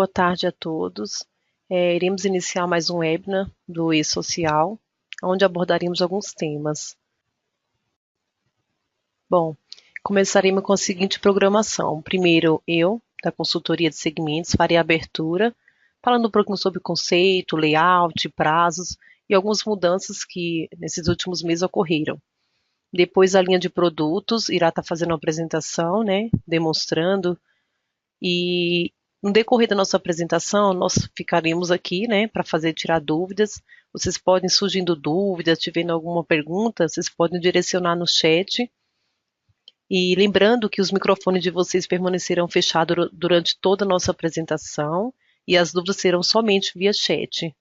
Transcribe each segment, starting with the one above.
boa tarde a todos. Iremos iniciar mais um webinar do E-Social, onde abordaremos alguns temas. Bom, começaremos com a seguinte programação. Primeiro, eu, da consultoria de segmentos, farei a abertura, falando um pouquinho sobre conceito, layout, prazos e algumas mudanças que nesses últimos meses ocorreram. Depois, a linha de produtos irá estar fazendo uma apresentação, né, demonstrando. E no decorrer da nossa apresentação, nós ficaremos aqui, né, para tirar dúvidas. Vocês podem, surgindo dúvidas, tiverem alguma pergunta, vocês podem direcionar no chat. E lembrando que os microfones de vocês permanecerão fechados durante toda a nossa apresentação e as dúvidas serão somente via chat.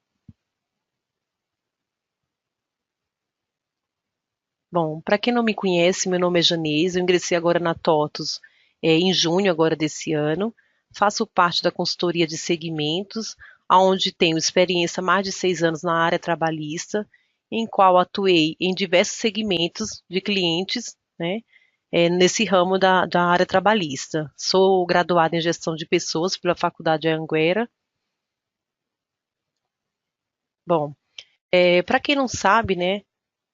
Bom, para quem não me conhece, meu nome é Janise, eu ingressei agora na TOTUS em junho agora desse ano. Faço parte da consultoria de segmentos, onde tenho experiência há mais de 6 anos na área trabalhista, em qual atuei em diversos segmentos de clientes, né, nesse ramo da área trabalhista. Sou graduada em gestão de pessoas pela Faculdade Anhanguera. Bom, para quem não sabe, né,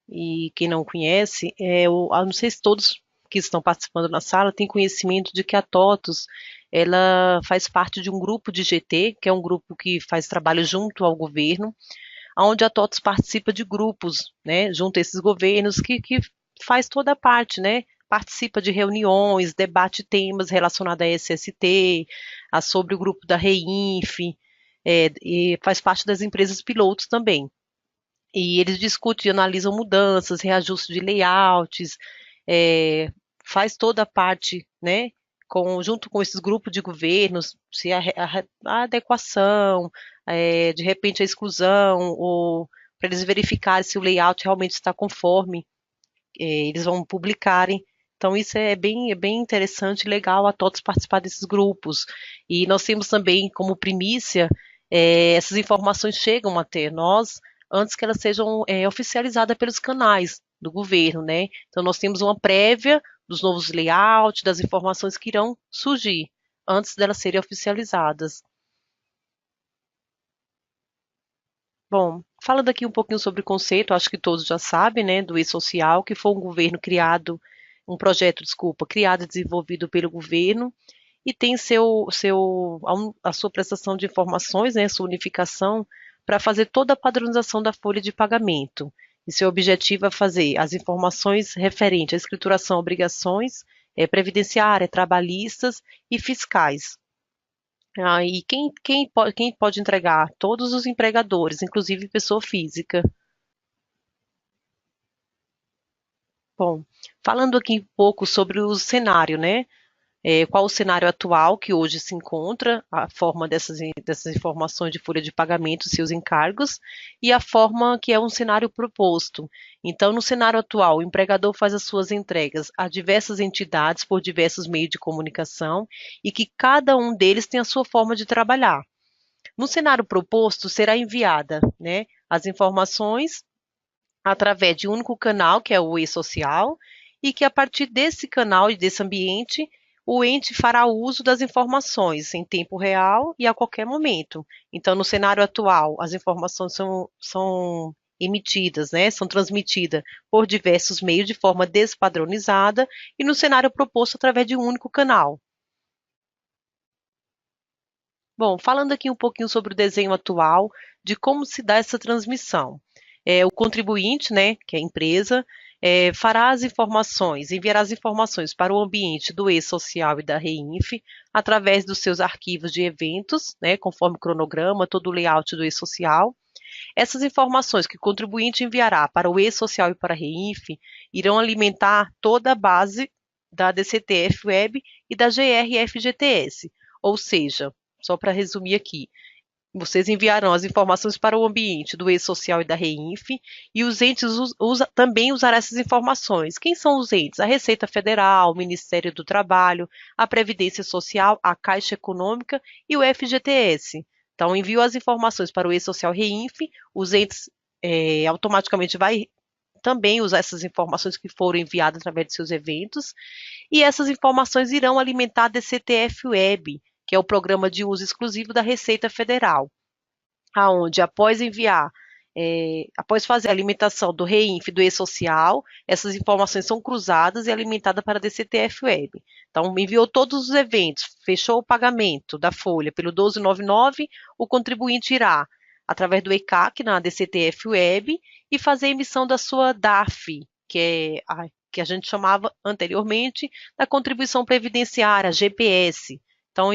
e quem não conhece, eu não sei se todos que estão participando na sala têm conhecimento de que a TOTUS ela faz parte de um grupo de GT, que é um grupo que faz trabalho junto ao governo, onde a TOTUS participa de grupos, né, junto a esses governos, que faz toda a parte, né, participa de reuniões, debate temas relacionados à SST, sobre o grupo da REINF, e faz parte das empresas pilotos também. E eles discutem e analisam mudanças, reajuste de layouts, faz toda a parte, né, junto com esses grupos de governos, se a adequação, de repente a exclusão, ou para eles verificarem se o layout realmente está conforme, eles vão publicarem. Então, isso é bem interessante e legal a todos participar desses grupos. E nós temos também como primícia, essas informações chegam até nós antes que elas sejam oficializadas pelos canais do governo, né? Então, nós temos uma prévia dos novos layouts, das informações que irão surgir antes delas serem oficializadas. Bom, falando aqui um pouquinho sobre o conceito, acho que todos já sabem, né, do E-Social, que foi um projeto, desculpa, criado e desenvolvido pelo governo e tem a sua prestação de informações, né, sua unificação, para fazer toda a padronização da folha de pagamento. E seu objetivo é fazer as informações referentes à escrituração, obrigações, previdenciária, trabalhistas e fiscais. E quem pode entregar? Todos os empregadores, inclusive pessoa física. Bom, falando aqui um pouco sobre o cenário, né? Qual o cenário atual que hoje se encontra, a forma dessas informações de folha de pagamento, seus encargos, e a forma que é um cenário proposto. Então, no cenário atual, o empregador faz as suas entregas a diversas entidades por diversos meios de comunicação e que cada um deles tem a sua forma de trabalhar. No cenário proposto, será enviada, né, as informações através de um único canal, que é o E-Social, e que a partir desse canal e desse ambiente, o ente fará uso das informações em tempo real e a qualquer momento. Então, no cenário atual, as informações são emitidas, né, são transmitidas por diversos meios de forma despadronizada e no cenário proposto através de um único canal. Bom, falando aqui um pouquinho sobre o desenho atual, de como se dá essa transmissão. O contribuinte, né, que é a empresa, fará as informações, enviará as informações para o ambiente do E-Social e da REINF, através dos seus arquivos de eventos, né, conforme o cronograma, todo o layout do E-Social. Essas informações que o contribuinte enviará para o E-Social e para a REINF irão alimentar toda a base da DCTF Web e da GRFGTS, ou seja, só para resumir aqui, vocês enviarão as informações para o ambiente do E-Social e da REINF e os entes também usarão essas informações. Quem são os entes? A Receita Federal, o Ministério do Trabalho, a Previdência Social, a Caixa Econômica e o FGTS. Então, envio as informações para o E-Social e REINF, os entes automaticamente vai também usar essas informações que foram enviadas através de seus eventos, e essas informações irão alimentar a DCTF Web, que é o programa de uso exclusivo da Receita Federal, aonde após fazer a alimentação do REINF e do E-Social, essas informações são cruzadas e alimentadas para a DCTF Web. Então, enviou todos os eventos, fechou o pagamento da folha pelo 1299, o contribuinte irá, através do ECAC na DCTF Web, e fazer a emissão da sua DARF, que a gente chamava anteriormente da Contribuição Previdenciária, GPS. Então,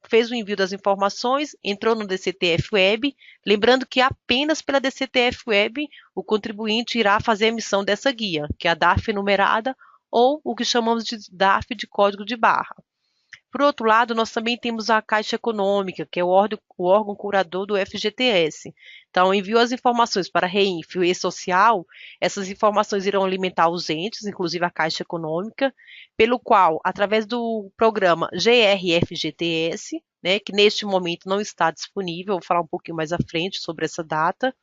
fez o envio das informações, entrou no DCTF Web, lembrando que apenas pela DCTF Web o contribuinte irá fazer a emissão dessa guia, que é a DARF numerada ou o que chamamos de DARF de código de barra. Por outro lado, nós também temos a Caixa Econômica, que é o órgão curador do FGTS. Então, enviou as informações para a REINF e E-Social, essas informações irão alimentar os entes, inclusive a Caixa Econômica, pelo qual, através do programa GRFGTS, né, que neste momento não está disponível, vou falar um pouquinho mais à frente sobre essa data,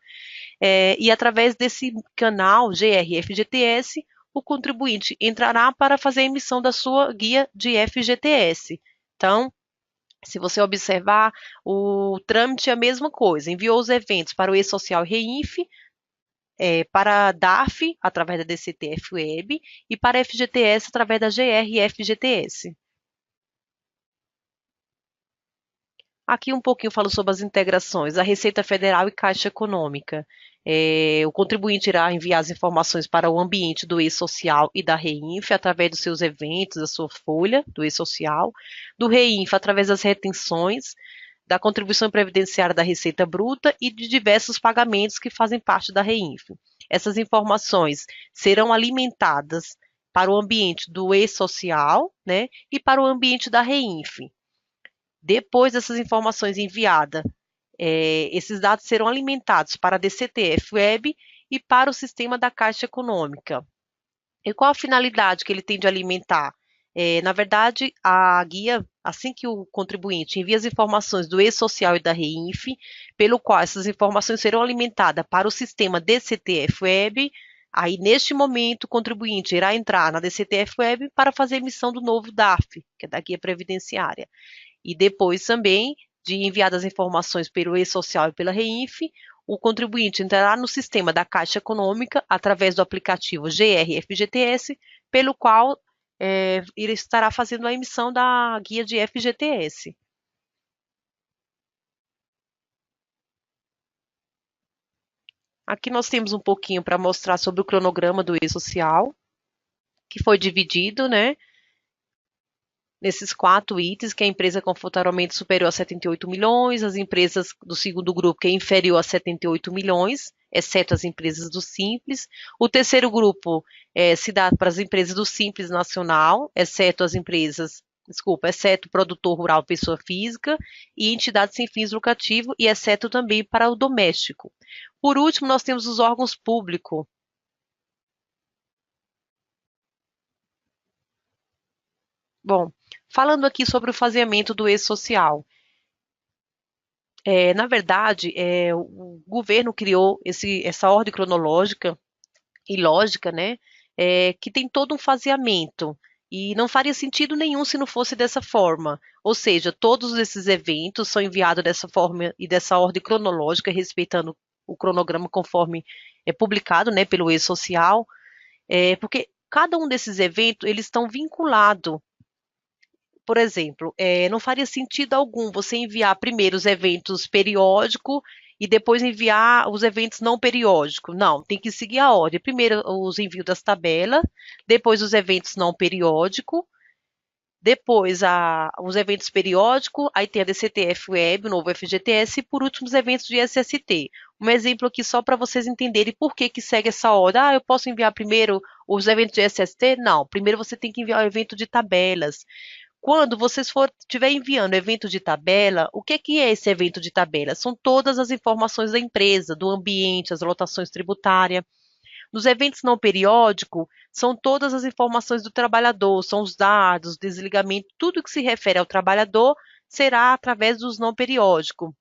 e através desse canal GRFGTS, o contribuinte entrará para fazer a emissão da sua guia de FGTS. Então, se você observar, o trâmite é a mesma coisa. Enviou os eventos para o E-Social REINF, para a DARF, através da DCTF Web, e para a FGTS, através da GRFGTS. Aqui um pouquinho falo sobre as integrações, a Receita Federal e Caixa Econômica. O contribuinte irá enviar as informações para o ambiente do E-Social e da REINF através dos seus eventos, da sua folha do E-Social, do REINF através das retenções, da contribuição previdenciária da Receita Bruta e de diversos pagamentos que fazem parte da REINF. Essas informações serão alimentadas para o ambiente do E-Social, né, e para o ambiente da REINF. Depois dessas informações enviadas, esses dados serão alimentados para a DCTF Web e para o sistema da Caixa Econômica. E qual a finalidade que ele tem de alimentar? Na verdade, a guia, assim que o contribuinte envia as informações do E-Social e da REINF, pelo qual essas informações serão alimentadas para o sistema DCTF Web, aí neste momento o contribuinte irá entrar na DCTF Web para fazer a emissão do novo DARF, que é da guia previdenciária. E depois também de enviadas as informações pelo E-Social e pela REINF, o contribuinte entrará no sistema da Caixa Econômica através do aplicativo GRFGTS, pelo qual ele estará fazendo a emissão da guia de FGTS. Aqui nós temos um pouquinho para mostrar sobre o cronograma do E-Social, que foi dividido, né, nesses 4 itens, que é a empresa com faturamento superior a 78 milhões, as empresas do segundo grupo, que é inferior a 78 milhões, exceto as empresas do Simples. O terceiro grupo se dá para as empresas do Simples Nacional, exceto o produtor rural pessoa física e entidades sem fins lucrativos, e exceto também para o doméstico. Por último, nós temos os órgãos públicos. Bom, falando aqui sobre o faseamento do E-Social. Na verdade, o governo criou essa ordem cronológica e lógica, né, que tem todo um faseamento. E não faria sentido nenhum se não fosse dessa forma. Ou seja, todos esses eventos são enviados dessa forma e dessa ordem cronológica, respeitando o cronograma conforme é publicado, né, pelo E-Social, porque cada um desses eventos, eles estão vinculados. Por exemplo, não faria sentido algum você enviar primeiro os eventos periódicos e depois enviar os eventos não periódicos. Não, tem que seguir a ordem. Primeiro os envios das tabelas, depois os eventos não periódicos, depois os eventos periódicos, aí tem a DCTF Web, o novo FGTS, e por último os eventos de SST. Um exemplo aqui só para vocês entenderem por que segue essa ordem. Eu posso enviar primeiro os eventos de SST? Não, primeiro você tem que enviar o evento de tabelas. Quando vocês estiver enviando evento de tabela, o que é esse evento de tabela? São todas as informações da empresa, do ambiente, as lotações tributárias. Nos eventos não periódicos, são todas as informações do trabalhador, são os dados, desligamento, tudo que se refere ao trabalhador será através dos não periódicos.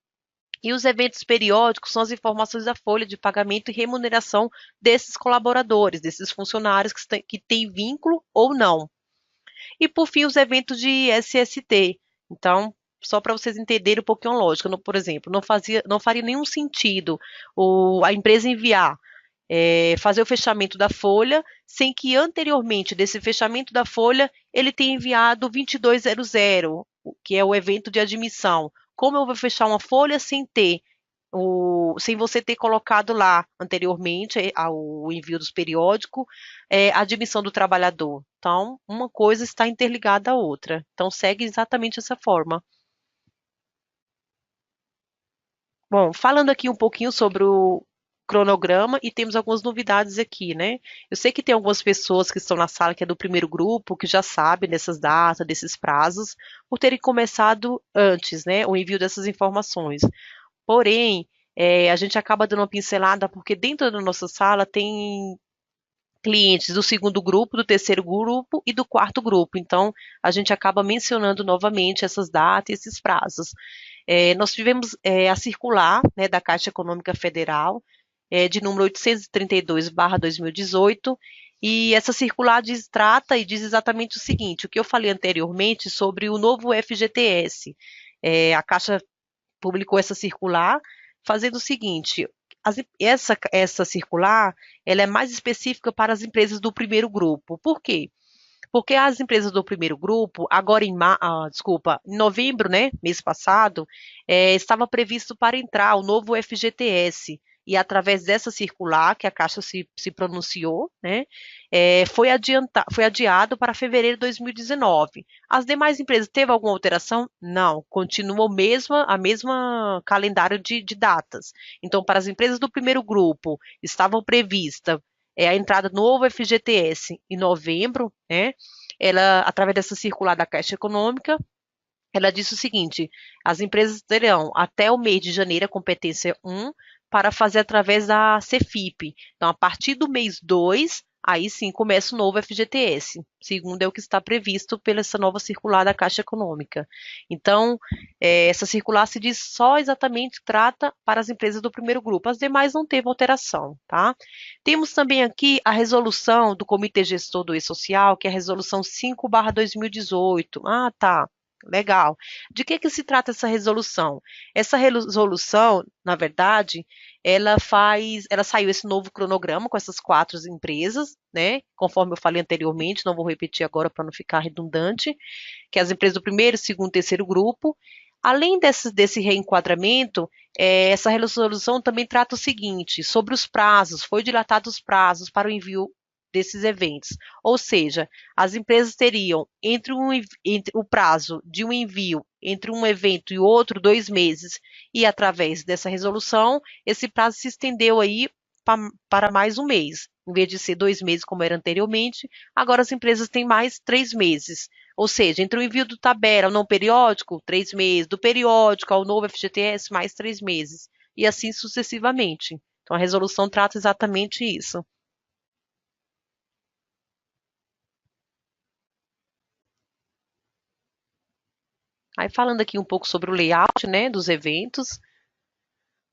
E os eventos periódicos são as informações da folha de pagamento e remuneração desses colaboradores, desses funcionários que têm vínculo ou não. E, por fim, os eventos de SST. Então, só para vocês entenderem um pouquinho a lógica. Por exemplo, não faria nenhum sentido a empresa enviar, fazer o fechamento da folha, sem que anteriormente desse fechamento da folha ele tenha enviado o 2200, que é o evento de admissão. Como eu vou fechar uma folha sem você ter colocado lá anteriormente ao envio dos periódicos, a admissão do trabalhador. Então, uma coisa está interligada à outra. Então, segue exatamente essa forma. Bom, falando aqui um pouquinho sobre o cronograma e temos algumas novidades aqui, né? Eu sei que tem algumas pessoas que estão na sala que é do primeiro grupo, que já sabem dessas datas, desses prazos, por terem começado antes, né, o envio dessas informações. Porém, a gente acaba dando uma pincelada porque dentro da nossa sala tem clientes do segundo grupo, do terceiro grupo e do quarto grupo. Então, a gente acaba mencionando novamente essas datas e esses prazos. Nós tivemos a circular, né, da Caixa Econômica Federal, de número 832/2018, e essa circular trata e diz exatamente o seguinte, o que eu falei anteriormente sobre o novo FGTS. A Caixa publicou essa circular fazendo o seguinte, essa circular ela é mais específica para as empresas do primeiro grupo. Por quê? Porque as empresas do primeiro grupo, agora em novembro, né, mês passado, estava previsto para entrar o novo FGTS. E através dessa circular, que a Caixa se pronunciou, né, foi adiado para fevereiro de 2019. As demais empresas teve alguma alteração? Não, continua a mesma calendário de datas. Então, para as empresas do primeiro grupo, estavam previstas a entrada do novo FGTS em novembro, né? Ela, através dessa circular da Caixa Econômica, ela disse o seguinte: as empresas terão até o mês de janeiro a competência 1 para fazer através da Cefip. Então, a partir do mês 2, aí sim começa o novo FGTS, segundo é o que está previsto pela essa nova circular da Caixa Econômica. Então, essa circular se diz só exatamente trata para as empresas do primeiro grupo, as demais não teve alteração, tá? Temos também aqui a resolução do Comitê Gestor do E-Social, que é a resolução 5/2018. Ah, tá. Legal. De que se trata essa resolução? Essa resolução, na verdade, ela saiu esse novo cronograma com essas 4 empresas, né? Conforme eu falei anteriormente, não vou repetir agora para não ficar redundante, que é as empresas do primeiro, segundo, terceiro grupo. Além desse reenquadramento, essa resolução também trata o seguinte, sobre os prazos, foi dilatado os prazos para o envio desses eventos. Ou seja, as empresas teriam entre o prazo de um envio entre um evento e outro 2 meses, e através dessa resolução, esse prazo se estendeu aí para mais um mês. Em vez de ser 2 meses, como era anteriormente, agora as empresas têm mais 3 meses. Ou seja, entre o envio do tabela ao não periódico, 3 meses, do periódico ao novo FGTS, mais 3 meses, e assim sucessivamente. Então, a resolução trata exatamente isso. Aí falando aqui um pouco sobre o layout, né, dos eventos.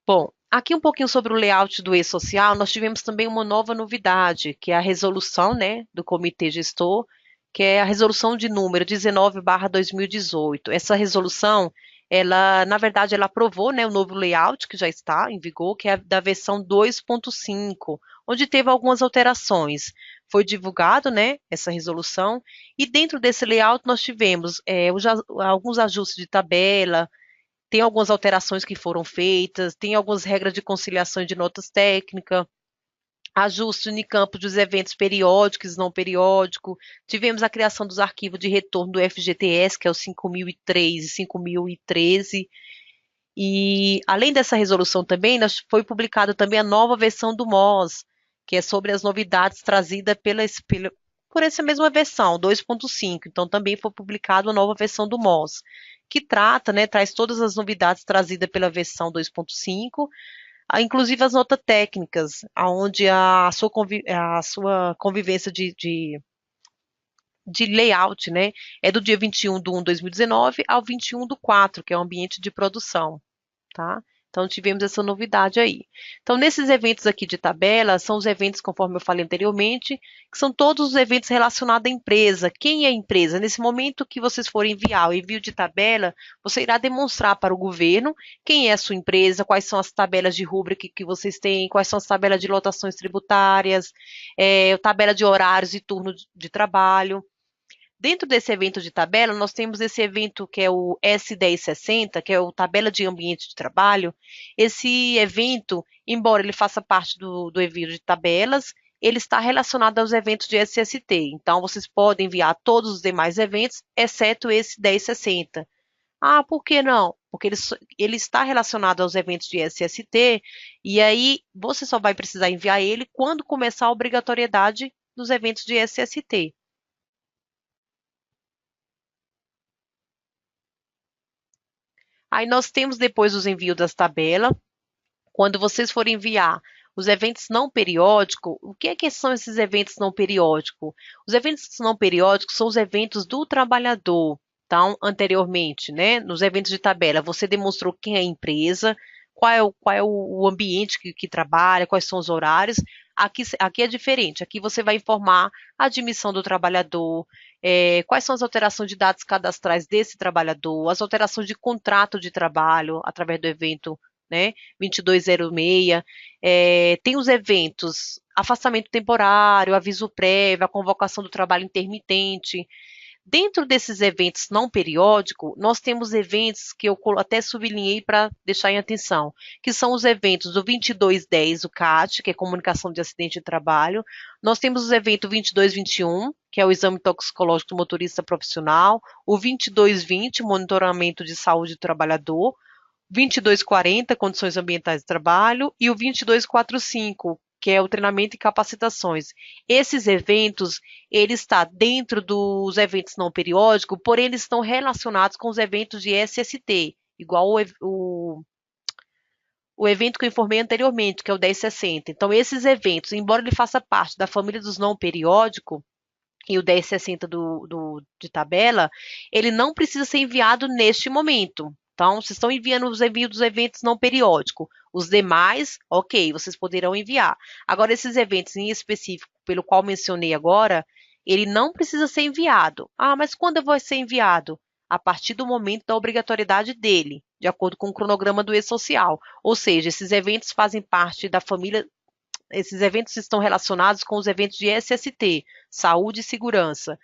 Bom, aqui um pouquinho sobre o layout do e-social, nós tivemos também uma nova novidade, que é a resolução, né, do Comitê Gestor, que é a resolução de número 19/2018. Essa resolução, ela, na verdade, ela aprovou, né, o novo layout que já está em vigor, que é da versão 2.5, onde teve algumas alterações. Foi divulgado, né, essa resolução, e dentro desse layout nós tivemos alguns ajustes de tabela, tem algumas alterações que foram feitas, tem algumas regras de conciliação de notas técnicas, ajuste em campo dos eventos periódicos e não periódicos. Tivemos a criação dos arquivos de retorno do FGTS, que é o 5003 e 5013. E, além dessa resolução também, foi publicada também a nova versão do MOS, que é sobre as novidades trazidas por essa mesma versão, 2.5. Então, também foi publicada a nova versão do MOS, que trata, né, traz todas as novidades trazidas pela versão 2.5, inclusive as notas técnicas, onde a sua convivência de layout, né, é do dia 21/1/2019 ao 21/4, que é o ambiente de produção, tá? Então, tivemos essa novidade aí. Então, nesses eventos aqui de tabela, são os eventos, conforme eu falei anteriormente, que são todos os eventos relacionados à empresa. Quem é a empresa? Nesse momento que vocês forem enviar o envio de tabela, você irá demonstrar para o governo quem é a sua empresa, quais são as tabelas de rúbrica que vocês têm, quais são as tabelas de lotações tributárias, tabela de horários e turno de trabalho. Dentro desse evento de tabela, nós temos esse evento que é o S1060, que é o Tabela de Ambiente de Trabalho. Esse evento, embora ele faça parte do envio de tabelas, ele está relacionado aos eventos de SST. Então, vocês podem enviar todos os demais eventos, exceto esse 1060. Ah, por que não? Porque ele está relacionado aos eventos de SST, e aí você só vai precisar enviar ele quando começar a obrigatoriedade dos eventos de SST. Aí nós temos depois os envios das tabelas. Quando vocês forem enviar os eventos não periódicos, o que são esses eventos não periódicos? Os eventos não periódicos são os eventos do trabalhador. Então, anteriormente, né, nos eventos de tabela, você demonstrou quem é a empresa, qual é o ambiente que trabalha, quais são os horários. Aqui é diferente. Aqui você vai informar a admissão do trabalhador, quais são as alterações de dados cadastrais desse trabalhador, as alterações de contrato de trabalho através do evento, né, 2206, tem os eventos, afastamento temporário, aviso prévio, a convocação do trabalho intermitente. Dentro desses eventos não periódicos, nós temos eventos que eu até sublinhei para deixar em atenção, que são os eventos do 2210, o CAT, que é Comunicação de Acidente de Trabalho. Nós temos os eventos 2221, que é o Exame Toxicológico do Motorista Profissional, o 2220, Monitoramento de Saúde do Trabalhador, 2240, Condições Ambientais de Trabalho, e o 2245, que é o treinamento e capacitações. Esses eventos, ele está dentro dos eventos não periódicos, porém eles estão relacionados com os eventos de SST, igual o evento que eu informei anteriormente, que é o 1060. Então, esses eventos, embora ele faça parte da família dos não periódicos, e o 1060 de tabela, ele não precisa ser enviado neste momento. Então, vocês estão enviando os envios dos eventos não periódicos. Os demais, ok, vocês poderão enviar. Agora, esses eventos em específico, pelo qual mencionei agora, ele não precisa ser enviado. Ah, mas quando vai ser enviado? A partir do momento da obrigatoriedade dele, de acordo com o cronograma do E-Social. Ou seja, esses eventos fazem parte da família. Esses eventos estão relacionados com os eventos de SST, saúde e segurança.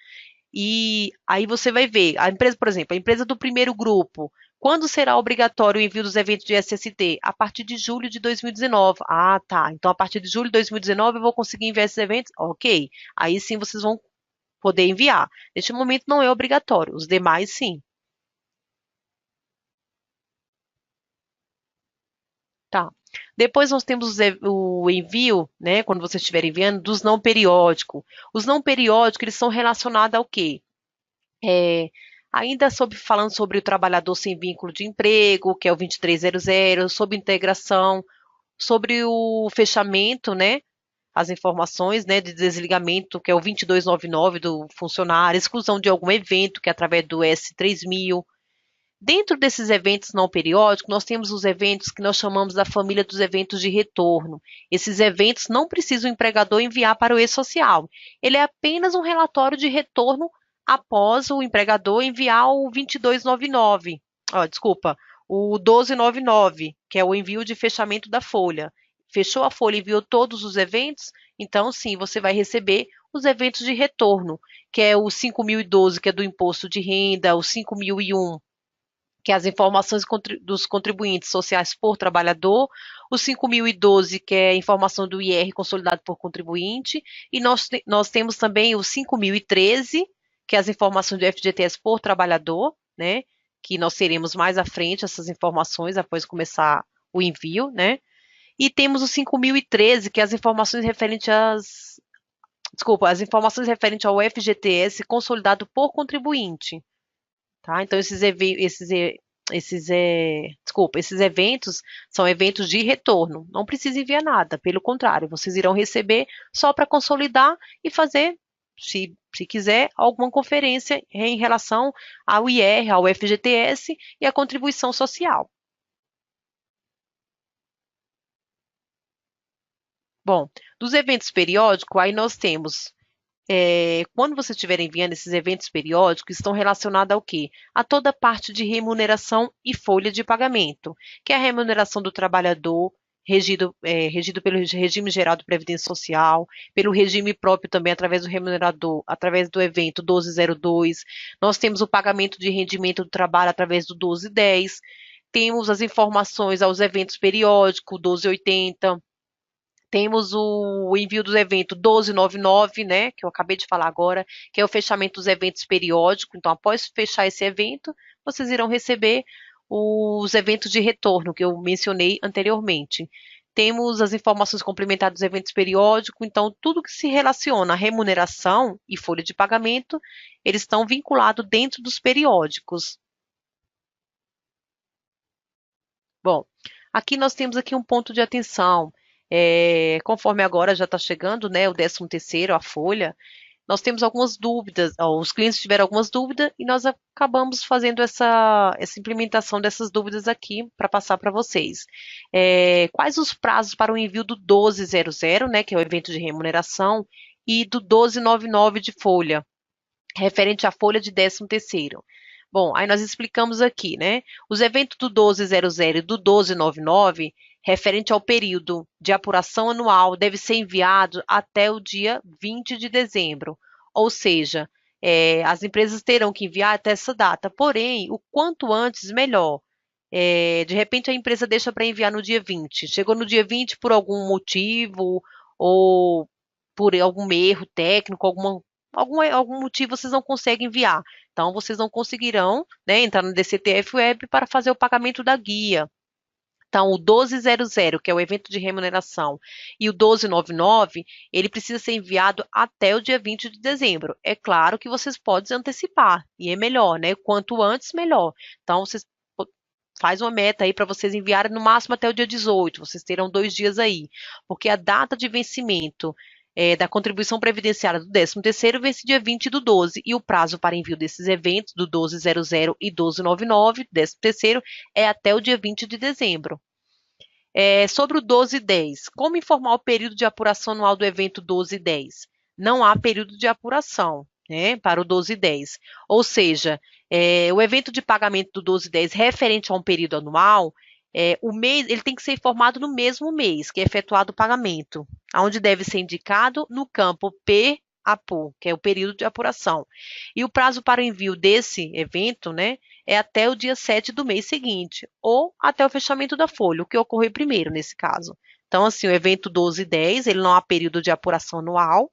E aí você vai ver, a empresa, por exemplo, a empresa do primeiro grupo, quando será obrigatório o envio dos eventos de SST? A partir de julho de 2019. Ah, tá. Então, a partir de julho de 2019 eu vou conseguir enviar esses eventos? Ok. Aí sim vocês vão poder enviar. Neste momento não é obrigatório, os demais sim. Tá. Depois nós temos o envio, né, quando você estiver enviando, dos não periódicos. Os não periódicos, eles são relacionados ao quê? É, ainda falando sobre o trabalhador sem vínculo de emprego, que é o 2300, sobre integração, sobre o fechamento, né, as informações, né, de desligamento, que é o 2299 do funcionário, exclusão de algum evento, que é através do S3000. Dentro desses eventos não periódicos, nós temos os eventos que nós chamamos da família dos eventos de retorno. Esses eventos não precisam o empregador enviar para o e-social. Ele é apenas um relatório de retorno após o empregador enviar o 2299. Desculpa, o 1299, que é o envio de fechamento da folha. Fechou a folha e enviou todos os eventos? Então, sim, você vai receber os eventos de retorno, que é o 5012, que é do imposto de renda, o 5001, que é as informações dos contribuintes sociais por trabalhador, o 5012, que é a informação do IR consolidado por contribuinte, e nós temos também o 5013, que é as informações do FGTS por trabalhador, né, que nós teremos mais à frente essas informações após começar o envio, né, e temos o 5013, que é as informações referentes as informações referentes ao FGTS consolidado por contribuinte. Tá? Então, esses eventos são eventos de retorno. Não precisa enviar nada, pelo contrário, vocês irão receber só para consolidar e fazer, se quiser, alguma conferência em relação ao IR, ao FGTS e à contribuição social. Bom, dos eventos periódicos, aí nós temos, quando vocês estiverem enviando esses eventos periódicos, estão relacionados ao quê? A toda a parte de remuneração e folha de pagamento, que é a remuneração do trabalhador, regido pelo regime geral de previdência social, pelo regime próprio também, através do remunerador, através do evento 1202. Nós temos o pagamento de rendimento do trabalho através do 1210. Temos as informações aos eventos periódicos, 1280. Temos o envio dos eventos 1299, né, que eu acabei de falar agora, que é o fechamento dos eventos periódicos. Então, após fechar esse evento, vocês irão receber os eventos de retorno que eu mencionei anteriormente. Temos as informações complementares dos eventos periódicos, então tudo que se relaciona à remuneração e folha de pagamento, eles estão vinculados dentro dos periódicos. Bom, aqui nós temos aqui um ponto de atenção. Conforme agora já está chegando, né, o 13º, a folha, nós temos algumas dúvidas, os clientes tiveram algumas dúvidas e nós acabamos fazendo essa implementação dessas dúvidas aqui para passar para vocês. Quais os prazos para o envio do 1200, né, que é o evento de remuneração, e do 1299 de folha, referente à folha de 13º? Bom, aí nós explicamos aqui, né? Os eventos do 1200 e do 1299, referente ao período de apuração anual, deve ser enviado até o dia 20 de dezembro. Ou seja, as empresas terão que enviar até essa data. Porém, o quanto antes, melhor. De repente, a empresa deixa para enviar no dia 20. Chegou no dia 20 por algum motivo, ou por algum erro técnico, algum motivo vocês não conseguem enviar. Então, vocês não conseguirão, né, entrar no DCTF Web para fazer o pagamento da guia. Então, o 1200, que é o evento de remuneração, e o 1299, ele precisa ser enviado até o dia 20 de dezembro. É claro que vocês podem antecipar, e é melhor, né? Quanto antes, melhor. Então, vocês faz uma meta aí para vocês enviarem no máximo até o dia 18, vocês terão 2 dias aí, porque a data de vencimento da contribuição previdenciária do 13º vence dia 20 do 12, e o prazo para envio desses eventos, do 1200 e 1299, 13º, é até o dia 20 de dezembro. Sobre o 1210, como informar o período de apuração anual do evento 1210? Não há período de apuração, né, para o 1210. Ou seja, o evento de pagamento do 1210 referente a um período anual, o mês, ele tem que ser informado no mesmo mês que é efetuado o pagamento, onde deve ser indicado no campo PAPU, que é o período de apuração. E o prazo para o envio desse evento, né, é até o dia 7 do mês seguinte, ou até o fechamento da folha, o que ocorrer primeiro nesse caso. Então, assim, o evento 1210, ele não há período de apuração anual,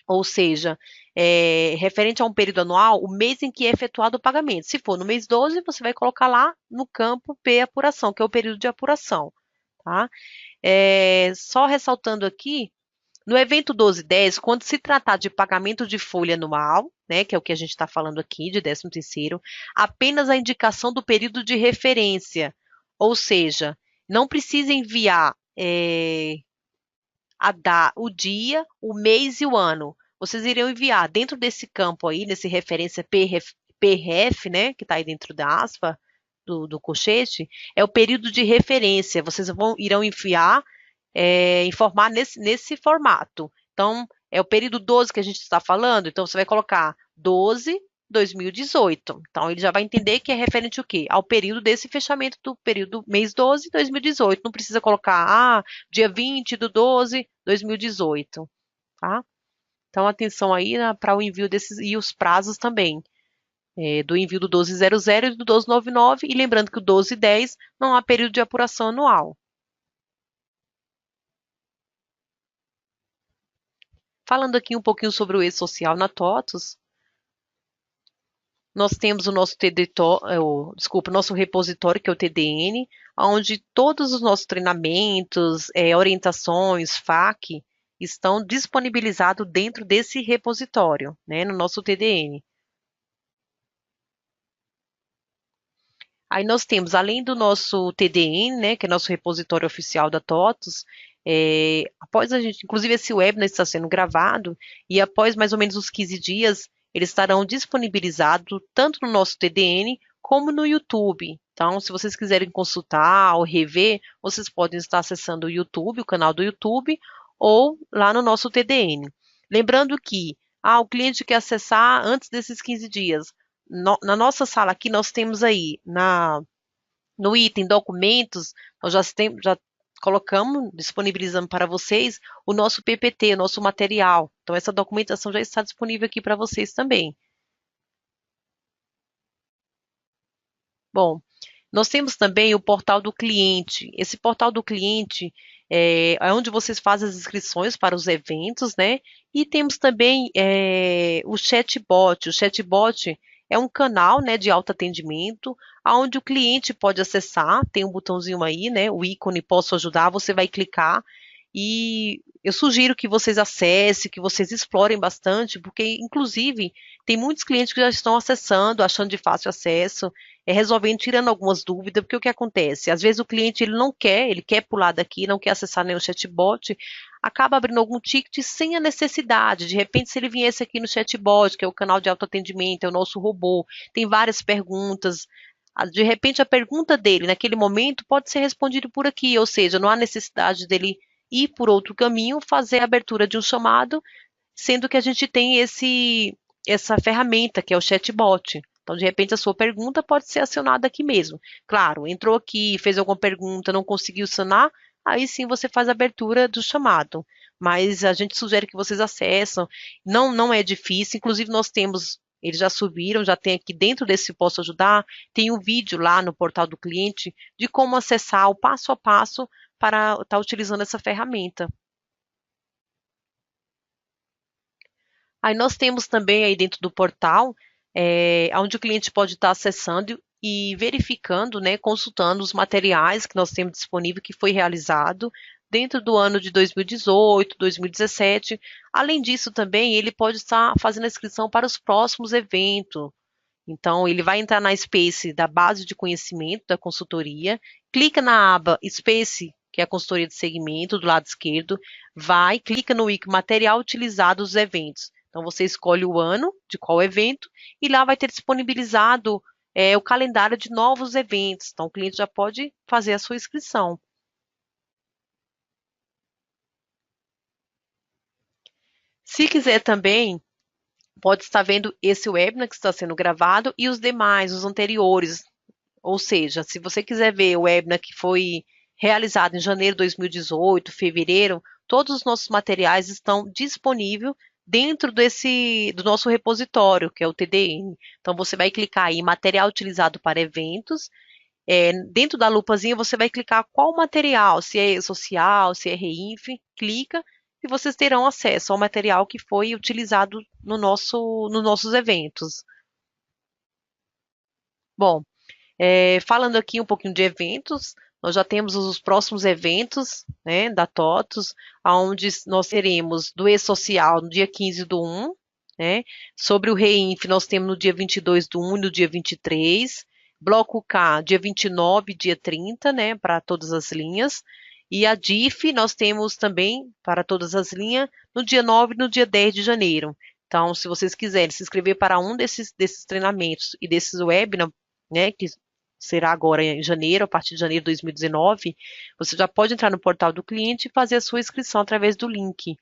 ou seja, referente a um período anual, o mês em que é efetuado o pagamento. Se for no mês 12, você vai colocar lá no campo P apuração, que é o período de apuração. Tá? Só ressaltando aqui, no evento 1210, quando se tratar de pagamento de folha anual, né, que é o que a gente está falando aqui, de 13º, apenas a indicação do período de referência, ou seja, não precisa enviar o dia, o mês e o ano. Vocês iriam enviar dentro desse campo aí, nesse referência PRF, né, que está aí dentro da aspa, do colchete, é o período de referência. Vocês irão enviar, informar nesse formato. Então, é o período 12 que a gente está falando, então você vai colocar 12, 2018. Então, ele já vai entender que é referente ao quê? Ao período desse fechamento do período mês 12, 2018. Não precisa colocar, dia 20 do 12, 2018, tá? Então, atenção aí, né, para o envio desses e os prazos também. Do envio do 1200 e do 1299, e lembrando que o 1210 não há período de apuração anual. Falando aqui um pouquinho sobre o e-social na TOTUS, nós temos o nosso nosso repositório, que é o TDN, onde todos os nossos treinamentos, orientações, FAQ, estão disponibilizados dentro desse repositório, né, no nosso TDN. Aí nós temos, além do nosso TDN, né, que é nosso repositório oficial da TOTUS, após a gente, inclusive esse webinar está sendo gravado, e após mais ou menos uns 15 dias, eles estarão disponibilizados tanto no nosso TDN como no YouTube. Então, se vocês quiserem consultar ou rever, vocês podem estar acessando o YouTube, o canal do YouTube, ou lá no nosso TDN. Lembrando que o cliente quer acessar antes desses 15 dias. Na nossa sala aqui, nós temos aí no item documentos, nós já colocamos, disponibilizamos para vocês o nosso PPT, o nosso material. Então, essa documentação já está disponível aqui para vocês também. Bom, nós temos também o portal do cliente. Esse portal do cliente é onde vocês fazem as inscrições para os eventos, né? E temos também o chatbot. O chatbot é um canal, né, de autoatendimento, onde o cliente pode acessar, tem um botãozinho aí, né, o ícone Posso Ajudar, você vai clicar e eu sugiro que vocês acessem, que vocês explorem bastante, porque, inclusive, tem muitos clientes que já estão acessando, achando de fácil acesso, resolvendo, tirando algumas dúvidas, porque o que acontece? Às vezes o cliente ele quer pular daqui, não quer acessar nenhum chatbot, acaba abrindo algum ticket sem a necessidade. De repente, se ele viesse aqui no chatbot, que é o canal de autoatendimento, é o nosso robô, tem várias perguntas. De repente, a pergunta dele naquele momento pode ser respondida por aqui, ou seja, não há necessidade dele ir por outro caminho, fazer a abertura de um chamado, sendo que a gente tem essa ferramenta que é o chatbot. Então, de repente, a sua pergunta pode ser acionada aqui mesmo. Claro, entrou aqui, fez alguma pergunta, não conseguiu sanar, aí sim você faz a abertura do chamado. Mas a gente sugere que vocês acessem. Não é difícil. Inclusive, nós temos, eles já subiram, já tem aqui dentro desse Posso Ajudar, tem um vídeo lá no portal do cliente de como acessar o passo a passo para estar utilizando essa ferramenta. Aí nós temos também aí dentro do portal, onde o cliente pode estar acessando e verificando, né, consultando os materiais que nós temos disponível que foi realizado dentro do ano de 2018, 2017. Além disso, também ele pode estar fazendo a inscrição para os próximos eventos. Então, ele vai entrar na Space da base de conhecimento da consultoria, clica na aba Space, que é a consultoria de segmento, do lado esquerdo, clica no ícone material utilizado dos eventos. Então, você escolhe o ano de qual evento e lá vai ter disponibilizado o calendário de novos eventos. Então, o cliente já pode fazer a sua inscrição. Se quiser também, pode estar vendo esse webinar que está sendo gravado e os demais, os anteriores. Ou seja, se você quiser ver o webinar que foi realizado em janeiro de 2018, fevereiro, todos os nossos materiais estão disponíveis dentro do nosso repositório, que é o TDN. Então, você vai clicar aí em material utilizado para eventos. Dentro da lupazinha, você vai clicar qual material, se é social, se é Reinf, clica e vocês terão acesso ao material que foi utilizado nos nossos eventos. Bom, falando aqui um pouquinho de eventos, nós já temos os próximos eventos, né, da TOTUS, onde nós teremos do E-Social no dia 15 do 1, né, sobre o REINF nós temos no dia 22 do 1 e no dia 23, Bloco K, dia 29, dia 30, né, para todas as linhas, e a DIF nós temos também para todas as linhas no dia 9 e no dia 10 de janeiro. Então, se vocês quiserem se inscrever para um desses treinamentos e desses webinars, né, que será agora em janeiro, a partir de janeiro de 2019, você já pode entrar no portal do cliente e fazer a sua inscrição através do link.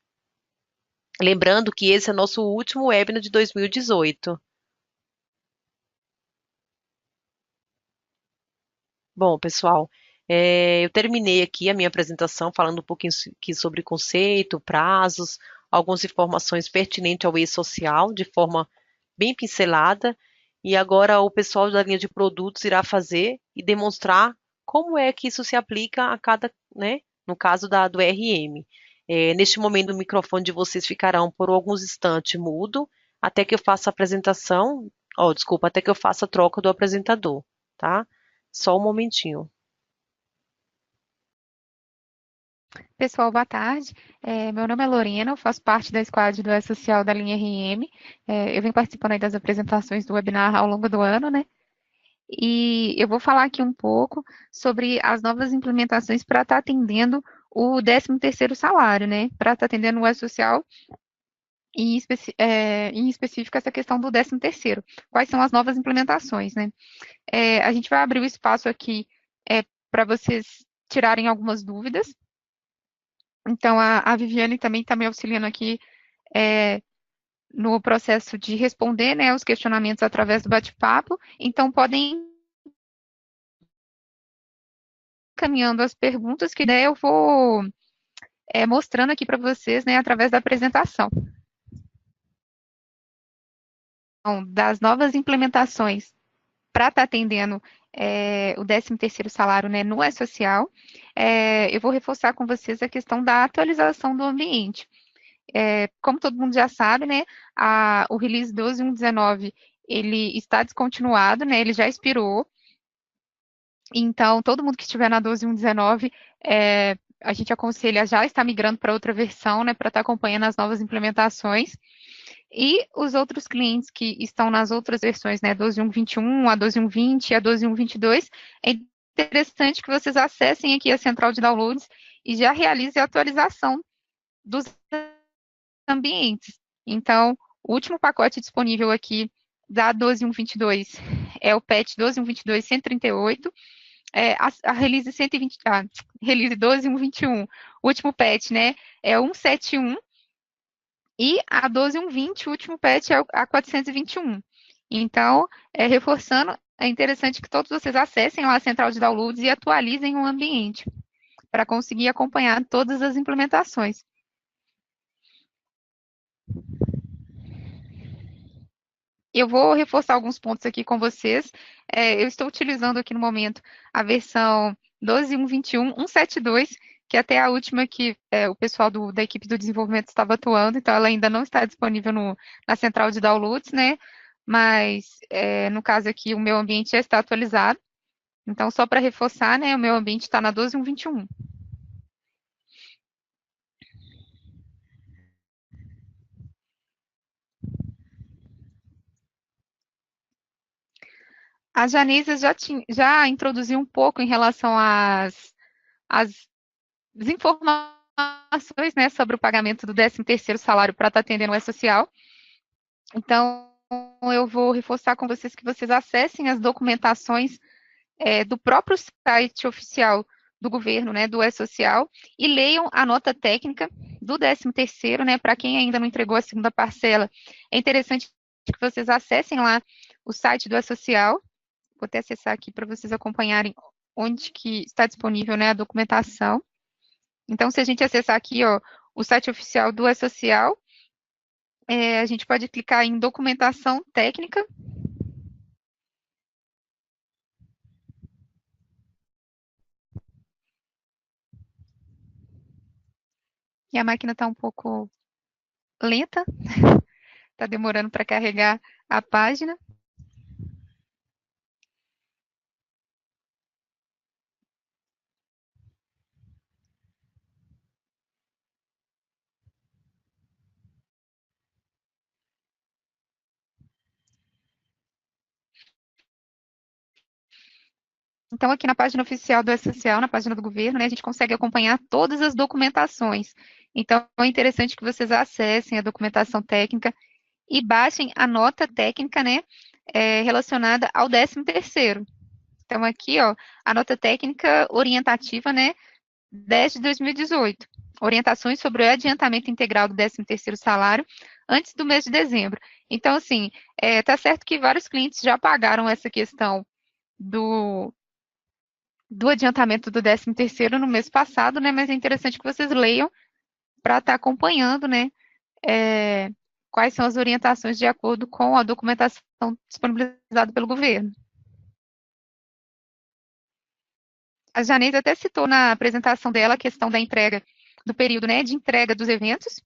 Lembrando que esse é nosso último webinar de 2018. Bom, pessoal, eu terminei aqui a minha apresentação falando um pouquinho aqui sobre conceito, prazos, algumas informações pertinentes ao e-social, de forma bem pincelada. E agora o pessoal da linha de produtos irá fazer e demonstrar como é que isso se aplica a cada, né, no caso do RM. Neste momento, o microfone de vocês ficarão por alguns instantes mudo, até que eu faça a apresentação, desculpa, até que eu faça a troca do apresentador, tá? Só um momentinho. Pessoal, boa tarde. Meu nome é Lorena, eu faço parte da squad do E-Social da linha RM. Eu venho participando aí das apresentações do webinar ao longo do ano, né? E eu vou falar aqui um pouco sobre as novas implementações para estar atendendo o 13º salário, né? Para estar atendendo o E-Social e em específico essa questão do 13º. Quais são as novas implementações, né? A gente vai abrir o espaço aqui para vocês tirarem algumas dúvidas. Então, a Viviane também está me auxiliando aqui é, no processo de responder, né, os questionamentos através do bate-papo. Então, podem ir caminhando as perguntas que daí eu vou mostrando aqui para vocês, né, através da apresentação. Então, das novas implementações para estar atendendo o 13º salário, né, no E-Social, eu vou reforçar com vocês a questão da atualização do ambiente. Como todo mundo já sabe, né, o release 12.1.19, ele está descontinuado, né, ele já expirou. Então, todo mundo que estiver na 12.1.19, a gente aconselha já estar migrando para outra versão, né, para estar acompanhando as novas implementações. E os outros clientes que estão nas outras versões, né, 12.1.21, a 12.1.20 e a 12.1.22, é interessante que vocês acessem aqui a central de downloads e já realizem a atualização dos ambientes. Então, o último pacote disponível aqui da 12.1.22 é o patch 12.1.22.138, a release 120, release 12.1.21, o último patch, né, é 171, e a 12.1.20, o último patch é a 421. Então, reforçando, é interessante que todos vocês acessem lá a central de downloads e atualizem o ambiente para conseguir acompanhar todas as implementações. Eu vou reforçar alguns pontos aqui com vocês. Eu estou utilizando aqui no momento a versão 12.1.21.172, que até a última que o pessoal da equipe do desenvolvimento estava atuando, então ela ainda não está disponível na central de downloads, né? Mas, no caso aqui, o meu ambiente já está atualizado. Então, só para reforçar, né, o meu ambiente está na 12.1.21. A Janisa já introduziu um pouco em relação às informações, né, sobre o pagamento do 13º salário para estar atendendo o E-Social. Então, eu vou reforçar com vocês que vocês acessem as documentações do próprio site oficial do governo, né, do E-Social, e leiam a nota técnica do 13º, né, para quem ainda não entregou a segunda parcela. É interessante que vocês acessem lá o site do E-Social. Vou até acessar aqui para vocês acompanharem onde que está disponível, né, a documentação. Então, se a gente acessar aqui, ó, o site oficial do E-Social, a gente pode clicar em documentação técnica. E a máquina está um pouco lenta, está demorando para carregar a página. Então, aqui na página oficial do E-Social, na página do governo, né, a gente consegue acompanhar todas as documentações. Então, é interessante que vocês acessem a documentação técnica e baixem a nota técnica, né, relacionada ao 13º. Então, aqui, ó, a nota técnica orientativa, né, 10 de 2018. Orientações sobre o adiantamento integral do 13º salário antes do mês de dezembro. Então, assim, tá certo que vários clientes já pagaram essa questão do adiantamento do 13º no mês passado, né? Mas é interessante que vocês leiam para estar acompanhando, né? Quais são as orientações de acordo com a documentação disponibilizada pelo governo. A Janete até citou na apresentação dela a questão da entrega, do período, né, de entrega dos eventos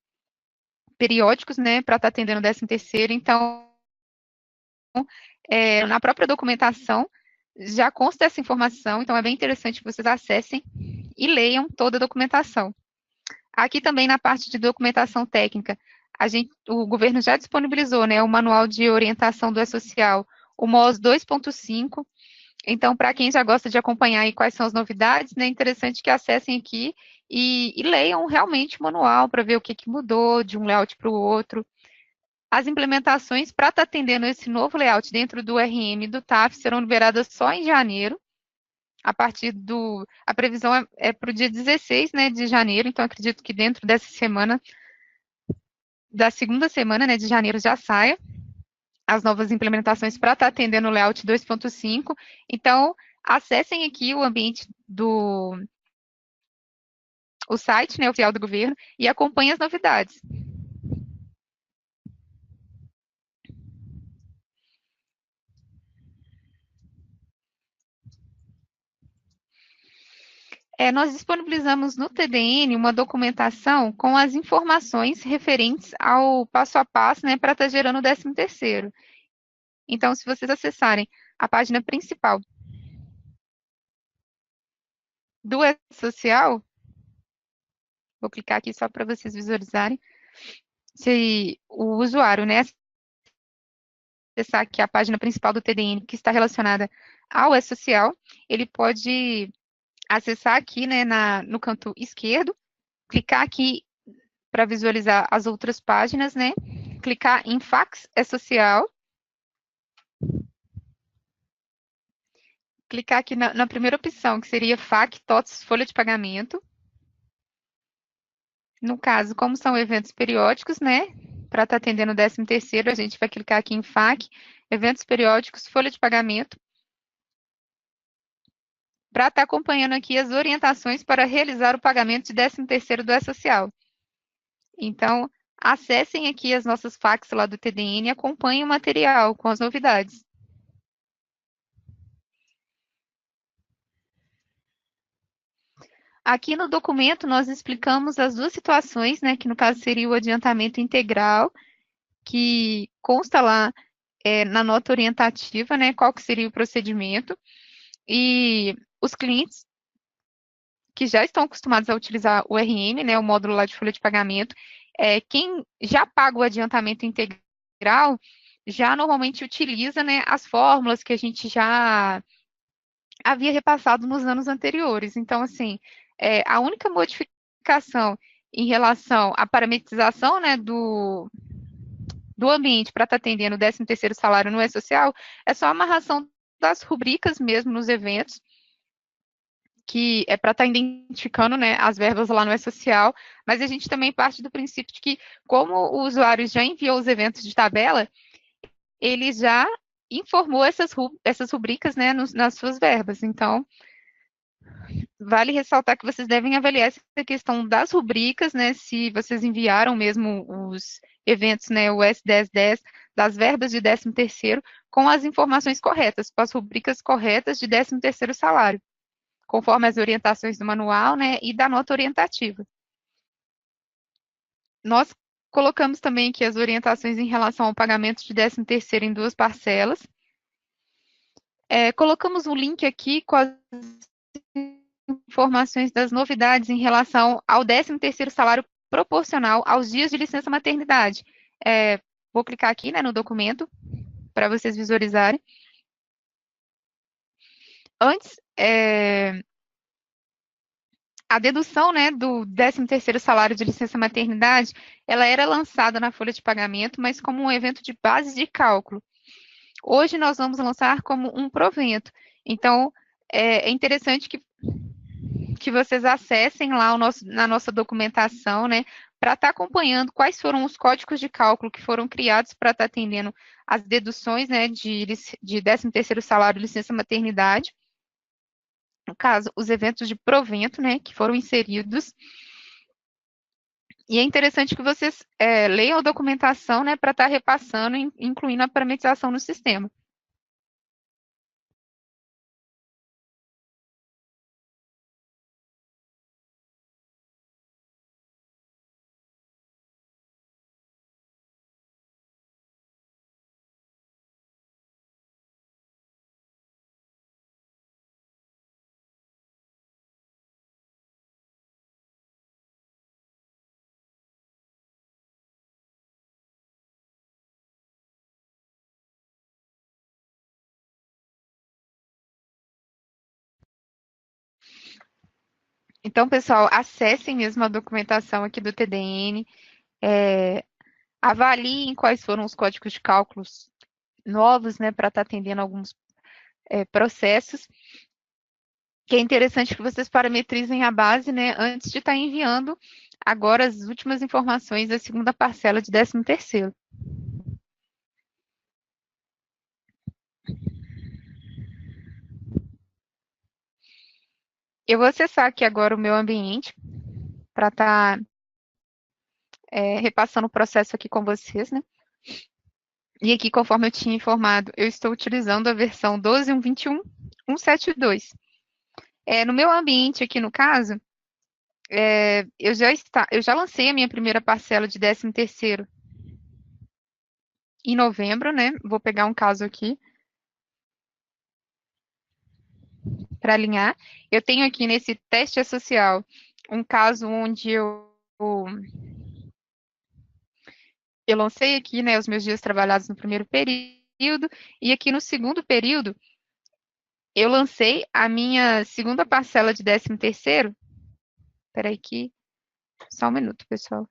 periódicos, né, para estar atendendo o 13º. Então, na própria documentação já consta essa informação, então é bem interessante que vocês acessem e leiam toda a documentação. Aqui também na parte de documentação técnica, o governo já disponibilizou, né, o manual de orientação do E-Social, o MOS 2.5. Então, para quem já gosta de acompanhar aí quais são as novidades, né, é interessante que acessem aqui e leiam realmente o manual para ver o que mudou de um layout para o outro. As implementações para estar atendendo esse novo layout dentro do RM e do TAF serão liberadas só em janeiro. a previsão é para o dia 16, né, de janeiro, então acredito que dentro dessa semana, da segunda semana, né, de janeiro já saia as novas implementações para estar atendendo o layout 2.5. Então, acessem aqui o ambiente o site, né, oficial do governo e acompanhem as novidades. Nós disponibilizamos no TDN uma documentação com as informações referentes ao passo a passo, né, para estar gerando o 13º. Então, se vocês acessarem a página principal do E-Social, vou clicar aqui só para vocês visualizarem, se o usuário, né, acessar aqui a página principal do TDN, que está relacionada ao E-Social, ele pode acessar aqui, né, no canto esquerdo, clicar aqui para visualizar as outras páginas, né? Clicar em fax E-Social. Clicar aqui na primeira opção, que seria FAQ, TOTS, folha de pagamento. No caso, como são eventos periódicos, né? Para estar atendendo o 13º, a gente vai clicar aqui em FAQ, eventos periódicos, folha de pagamento, para estar acompanhando aqui as orientações para realizar o pagamento de 13º do E-Social. Então, acessem aqui as nossas FAQs lá do TDN e acompanhem o material com as novidades. Aqui no documento nós explicamos as duas situações, né, que no caso seria o adiantamento integral, que consta lá na nota orientativa, né, qual que seria o procedimento, e os clientes que já estão acostumados a utilizar o RM, né, o módulo lá de folha de pagamento, quem já paga o adiantamento integral, já normalmente utiliza, né, as fórmulas que a gente já havia repassado nos anos anteriores. Então, assim, a única modificação em relação à parametrização, né, do ambiente para estar atendendo o 13º salário no E-Social é só a amarração das rubricas mesmo nos eventos, que é para estar identificando, né, as verbas lá no E-Social, mas a gente também parte do princípio de que, como o usuário já enviou os eventos de tabela, ele já informou essas rubricas, né, nas suas verbas. Então, vale ressaltar que vocês devem avaliar essa questão das rubricas, né? Se vocês enviaram mesmo os eventos, né? O S1010 das verbas de 13º com as informações corretas, com as rubricas corretas de 13º salário, conforme as orientações do manual, né? E da nota orientativa. Nós colocamos também aqui as orientações em relação ao pagamento de 13º em 2 parcelas. Colocamos um link aqui com as informações das novidades em relação ao 13º salário proporcional aos dias de licença maternidade. Vou clicar aqui, né, no documento para vocês visualizarem. Antes, a dedução, né, do 13º salário de licença maternidade, ela era lançada na folha de pagamento, mas como um evento de base de cálculo. Hoje nós vamos lançar como um provento. Então, é interessante que vocês acessem lá na nossa documentação, né, para estar acompanhando quais foram os códigos de cálculo que foram criados para estar atendendo as deduções, né, de 13º salário e licença maternidade. No caso, os eventos de provento, né, que foram inseridos. E é interessante que vocês leiam a documentação, né, para estar repassando, incluindo a parametrização no sistema. Então, pessoal, acessem mesmo a documentação aqui do TDN, avaliem quais foram os códigos de cálculos novos, né, para estar atendendo alguns processos. que é interessante que vocês parametrizem a base, né, antes de estar enviando agora as últimas informações da segunda parcela de 13º. Eu vou acessar aqui agora o meu ambiente para estar repassando o processo aqui com vocês, né? E aqui, conforme eu tinha informado, eu estou utilizando a versão 12.1.21.172. No meu ambiente aqui, no caso, eu já lancei a minha primeira parcela de 13º em novembro, né? Vou pegar um caso aqui para alinhar. Eu tenho aqui nesse teste social um caso onde eu lancei aqui, né, os meus dias trabalhados no primeiro período, e aqui no segundo período, eu lancei a minha segunda parcela de 13º. Espera aí que... Só um minuto, pessoal.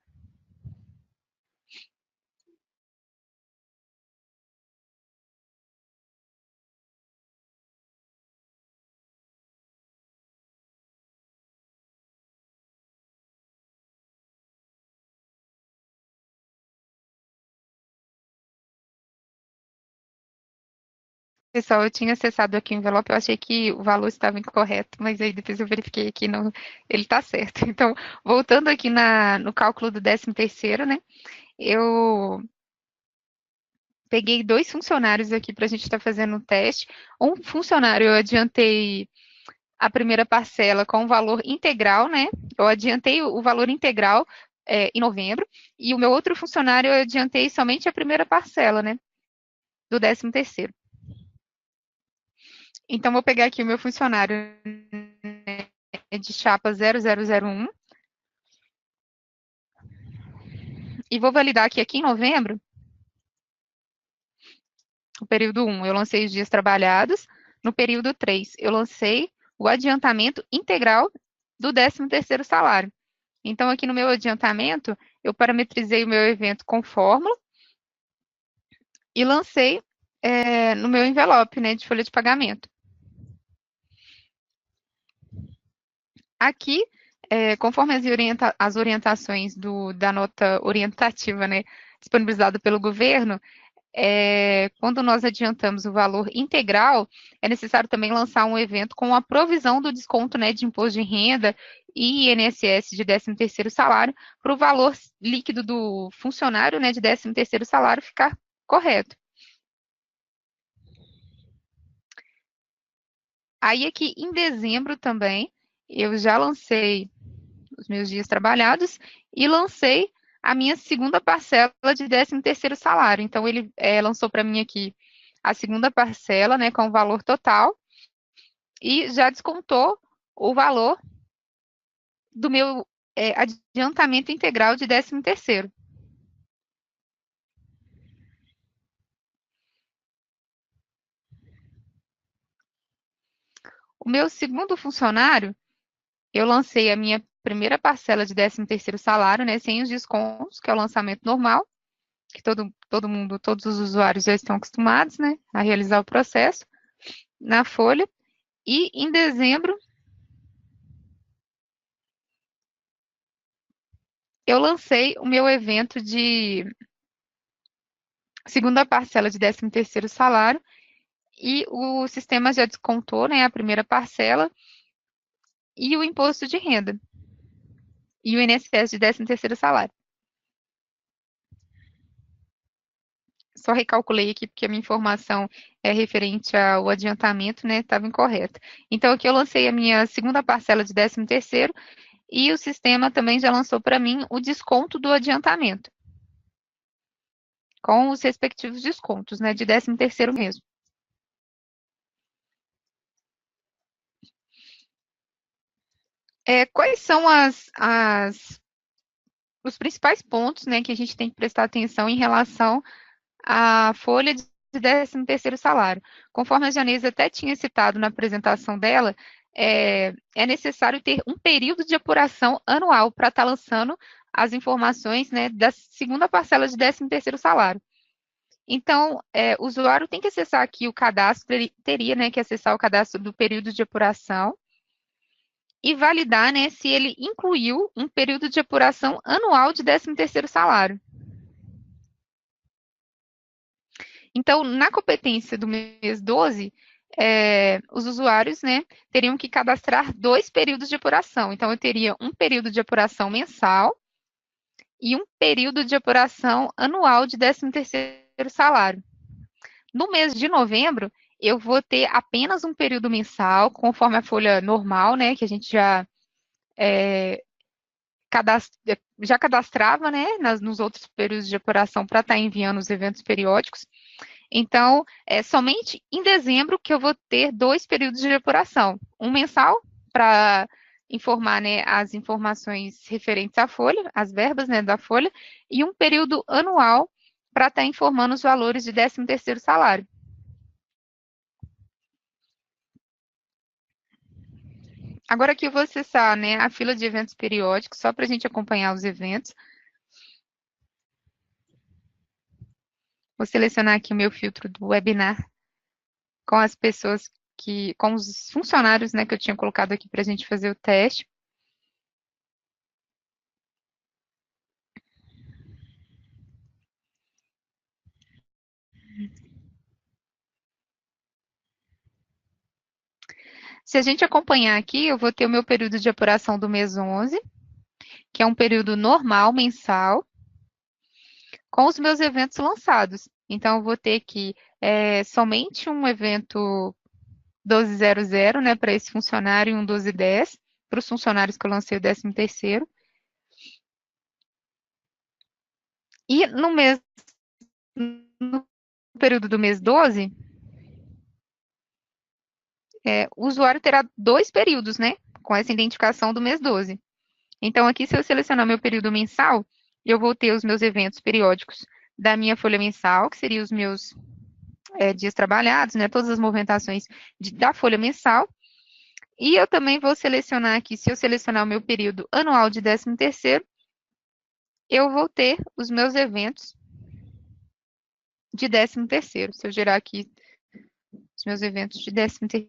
Pessoal, eu tinha acessado aqui o envelope, eu achei que o valor estava incorreto, mas aí depois eu verifiquei aqui, não, ele está certo. Então, voltando aqui no cálculo do 13º, né, eu peguei 2 funcionários aqui para a gente estar fazendo um teste. Um funcionário eu adiantei a primeira parcela com o valor integral, né, eu adiantei o valor integral em novembro, e o meu outro funcionário eu adiantei somente a primeira parcela, né, do 13º. Então, vou pegar aqui o meu funcionário de chapa 0001 e vou validar que aqui em novembro, no período 1, eu lancei os dias trabalhados, no período 3, eu lancei o adiantamento integral do 13º salário. Então, aqui no meu adiantamento, eu parametrizei o meu evento com fórmula e lancei no meu envelope, né, de folha de pagamento. Aqui, conforme as orientações da nota orientativa, né, disponibilizada pelo governo, quando nós adiantamos o valor integral, é necessário também lançar um evento com a provisão do desconto, né, de imposto de renda e INSS de 13º salário para o valor líquido do funcionário, né, de 13º salário ficar correto. Aí aqui em dezembro também, eu já lancei os meus dias trabalhados e lancei a minha segunda parcela de 13º salário. Então, ele lançou para mim aqui a segunda parcela, né, com o valor total, e já descontou o valor do meu adiantamento integral de 13º. O meu segundo funcionário, eu lancei a minha primeira parcela de 13º salário, né, sem os descontos, que é o lançamento normal, que todo mundo, todos os usuários já estão acostumados, né, a realizar o processo na folha. E em dezembro, eu lancei o meu evento de segunda parcela de 13º salário e o sistema já descontou, né, a primeira parcela e o imposto de renda e o INSS de 13º salário. Só recalculei aqui porque a minha informação é referente ao adiantamento, né, estava incorreta. Então, aqui eu lancei a minha segunda parcela de 13º e o sistema também já lançou para mim o desconto do adiantamento, com os respectivos descontos, né, de 13º mesmo. Quais são os principais pontos, né, que a gente tem que prestar atenção em relação à folha de 13º salário? Conforme a Janice até tinha citado na apresentação dela, é necessário ter um período de apuração anual para estar lançando as informações, né, da segunda parcela de 13º salário. Então, o usuário tem que acessar aqui o cadastro, ele teria, né, que acessar o cadastro do período de apuração, e validar, né, se ele incluiu um período de apuração anual de 13º salário. Então, na competência do mês 12, os usuários, né, teriam que cadastrar 2 períodos de apuração. Então, eu teria um período de apuração mensal e um período de apuração anual de 13º salário. No mês de novembro, eu vou ter apenas um período mensal, conforme a folha normal, né, que a gente já cadastrava, né, nos outros períodos de apuração para estar enviando os eventos periódicos. Então, é somente em dezembro que eu vou ter 2 períodos de apuração. Um mensal para informar, né, as informações referentes à folha, as verbas, né, da folha, e um período anual para estar informando os valores de 13º salário. Agora aqui eu vou acessar, né, a fila de eventos periódicos, só para a gente acompanhar os eventos. Vou selecionar aqui o meu filtro do webinar com as pessoas com os funcionários, né, que eu tinha colocado aqui para a gente fazer o teste. Se a gente acompanhar aqui, eu vou ter o meu período de apuração do mês 11, que é um período normal, mensal, com os meus eventos lançados. Então, eu vou ter aqui somente um evento 1200, né, para esse funcionário, e um 1210, para os funcionários que eu lancei o 13º. E no período do mês 12, o usuário terá 2 períodos, né, com essa identificação do mês 12. Então, aqui, se eu selecionar meu período mensal, eu vou ter os meus eventos periódicos da minha folha mensal, que seriam os meus dias trabalhados, né, todas as movimentações da folha mensal. E eu também vou selecionar aqui, se eu selecionar o meu período anual de 13º, eu vou ter os meus eventos de 13º. Se eu gerar aqui os meus eventos de 13º.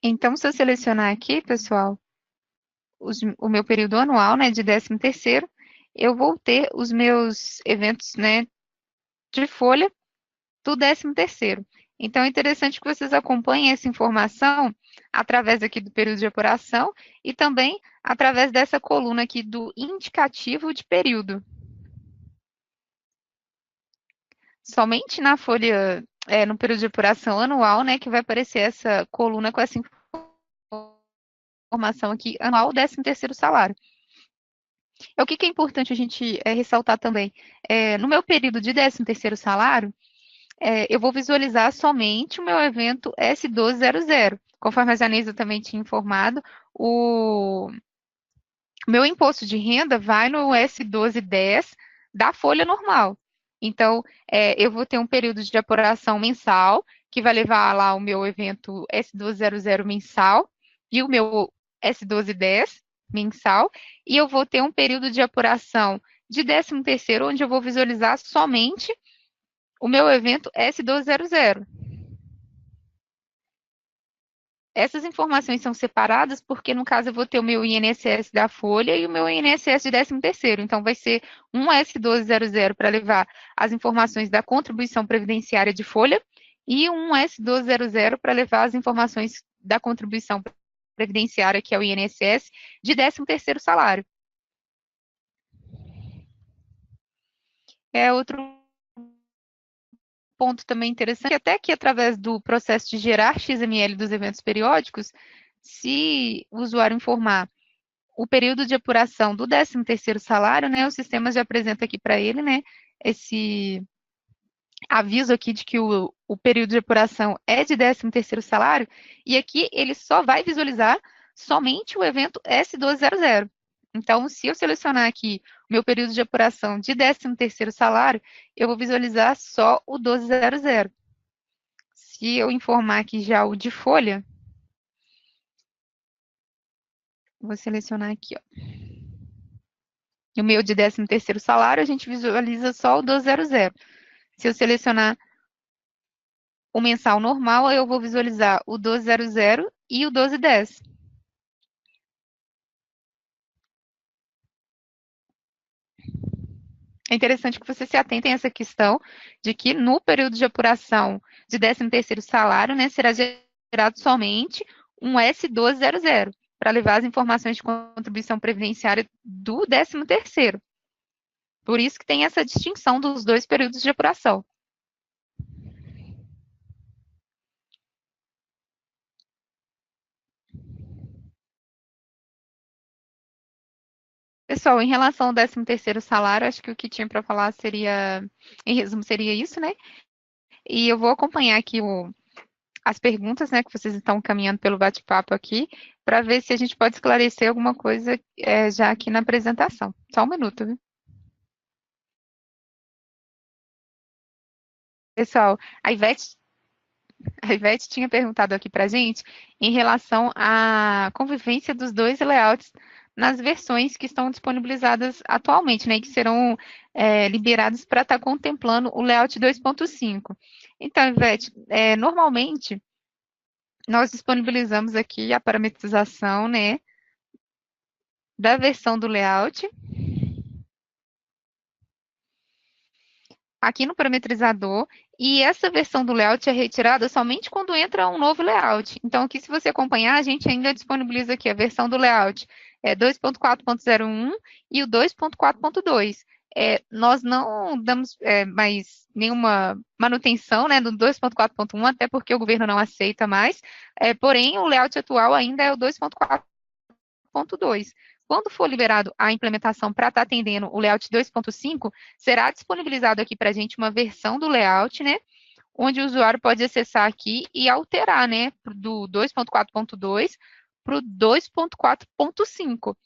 Então, se eu selecionar aqui, pessoal, o meu período anual, né, de 13º, eu vou ter os meus eventos, né, de folha do 13º. Então, é interessante que vocês acompanhem essa informação através aqui do período de apuração e também através dessa coluna aqui do indicativo de período. Somente na folha, no período de apuração anual, né, que vai aparecer essa coluna com essa informação aqui, anual, 13º salário. O que é importante a gente ressaltar também? No meu período de 13º salário, eu vou visualizar somente o meu evento S1200. Conforme a Janisa também tinha informado, o meu imposto de renda vai no S1210 da folha normal. Então, eu vou ter um período de apuração mensal, que vai levar lá o meu evento S1200 mensal e o meu S1210 mensal, e eu vou ter um período de apuração de 13º, onde eu vou visualizar somente o meu evento S1200. Essas informações são separadas porque, no caso, eu vou ter o meu INSS da folha e o meu INSS de 13º. Então, vai ser um S1200 para levar as informações da contribuição previdenciária de folha e um S1200 para levar as informações da contribuição previdenciária, que é o INSS, de 13º salário. Outro ponto também interessante, até que através do processo de gerar XML dos eventos periódicos, se o usuário informar o período de apuração do 13º salário, né, o sistema já apresenta aqui para ele, né, esse aviso aqui de que o período de apuração é de 13º salário, e aqui ele só vai visualizar somente o evento S1200. Então, se eu selecionar aqui o meu período de apuração de 13º salário, eu vou visualizar só o 1200. Se eu informar aqui já o de folha, vou selecionar aqui, ó. O meu de 13º salário, a gente visualiza só o 1200. Se eu selecionar o mensal normal, eu vou visualizar o 1200 e o 1210. É interessante que você se atentem a essa questão de que no período de apuração de 13º salário, né, será gerado somente um S1200 para levar as informações de contribuição previdenciária do 13º. Por isso que tem essa distinção dos dois períodos de apuração. Pessoal, em relação ao 13º salário, acho que o que tinha para falar seria, em resumo, seria isso, né? E eu vou acompanhar aqui as perguntas, né, que vocês estão caminhando pelo bate-papo aqui, para ver se a gente pode esclarecer alguma coisa já aqui na apresentação. Só um minuto, viu? Pessoal, a Ivete tinha perguntado aqui para a gente em relação à convivência dos dois layouts nas versões que estão disponibilizadas atualmente, né, que serão liberadas para estar contemplando o layout 2.5. Então, Ivete, normalmente nós disponibilizamos aqui a parametrização, né, da versão do layout aqui no parametrizador, e essa versão do layout é retirada somente quando entra um novo layout. Então, aqui, se você acompanhar, a gente ainda disponibiliza aqui a versão do layout 2.4.01 e o 2.4.2. Nós não damos mais nenhuma manutenção, né, do 2.4.1, até porque o governo não aceita mais, porém, o layout atual ainda é o 2.4.2. Quando for liberado a implementação para estar atendendo o layout 2.5, será disponibilizado aqui para a gente uma versão do layout, né? Onde o usuário pode acessar aqui e alterar, né? Do 2.4.2 para o 2.4.5.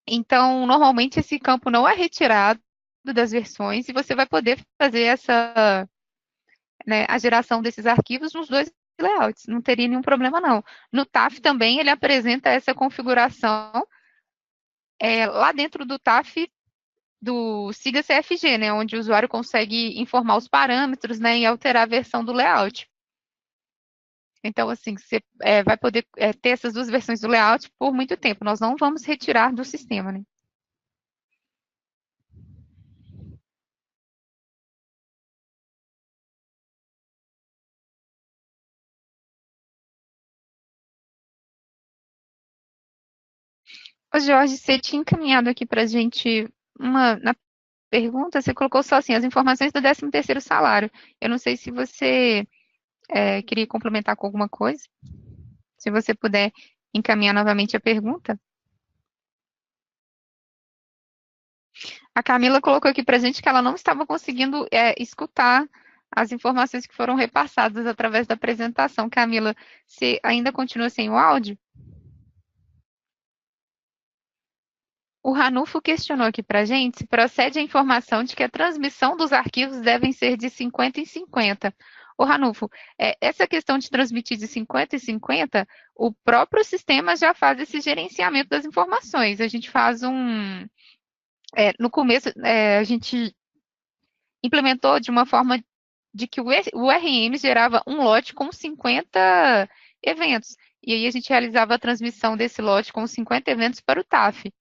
Então, normalmente esse campo não é retirado das versões e você vai poder fazer essa, né, a geração desses arquivos nos dois layouts. Não teria nenhum problema, não. No TAF também ele apresenta essa configuração lá dentro do TAF do Siga CFG, né, onde o usuário consegue informar os parâmetros, né, e alterar a versão do layout. Então, assim, você vai poder ter essas duas versões do layout por muito tempo. Nós não vamos retirar do sistema, né? Ô, Jorge, você tinha encaminhado aqui para a gente na pergunta, você colocou só assim, as informações do 13º salário. Eu não sei se você queria complementar com alguma coisa. Se você puder encaminhar novamente a pergunta. A Camila colocou aqui para a gente que ela não estava conseguindo escutar as informações que foram repassadas através da apresentação. Camila, você ainda continua sem o áudio? O Ranulfo questionou aqui para a gente se procede a informação de que a transmissão dos arquivos devem ser de 50 em 50. Ô, Ranulfo, essa questão de transmitir de 50 em 50, o próprio sistema já faz esse gerenciamento das informações. A gente faz no começo, a gente implementou de uma forma de que o RM gerava um lote com 50 eventos. E aí a gente realizava a transmissão desse lote com 50 eventos para o TAF.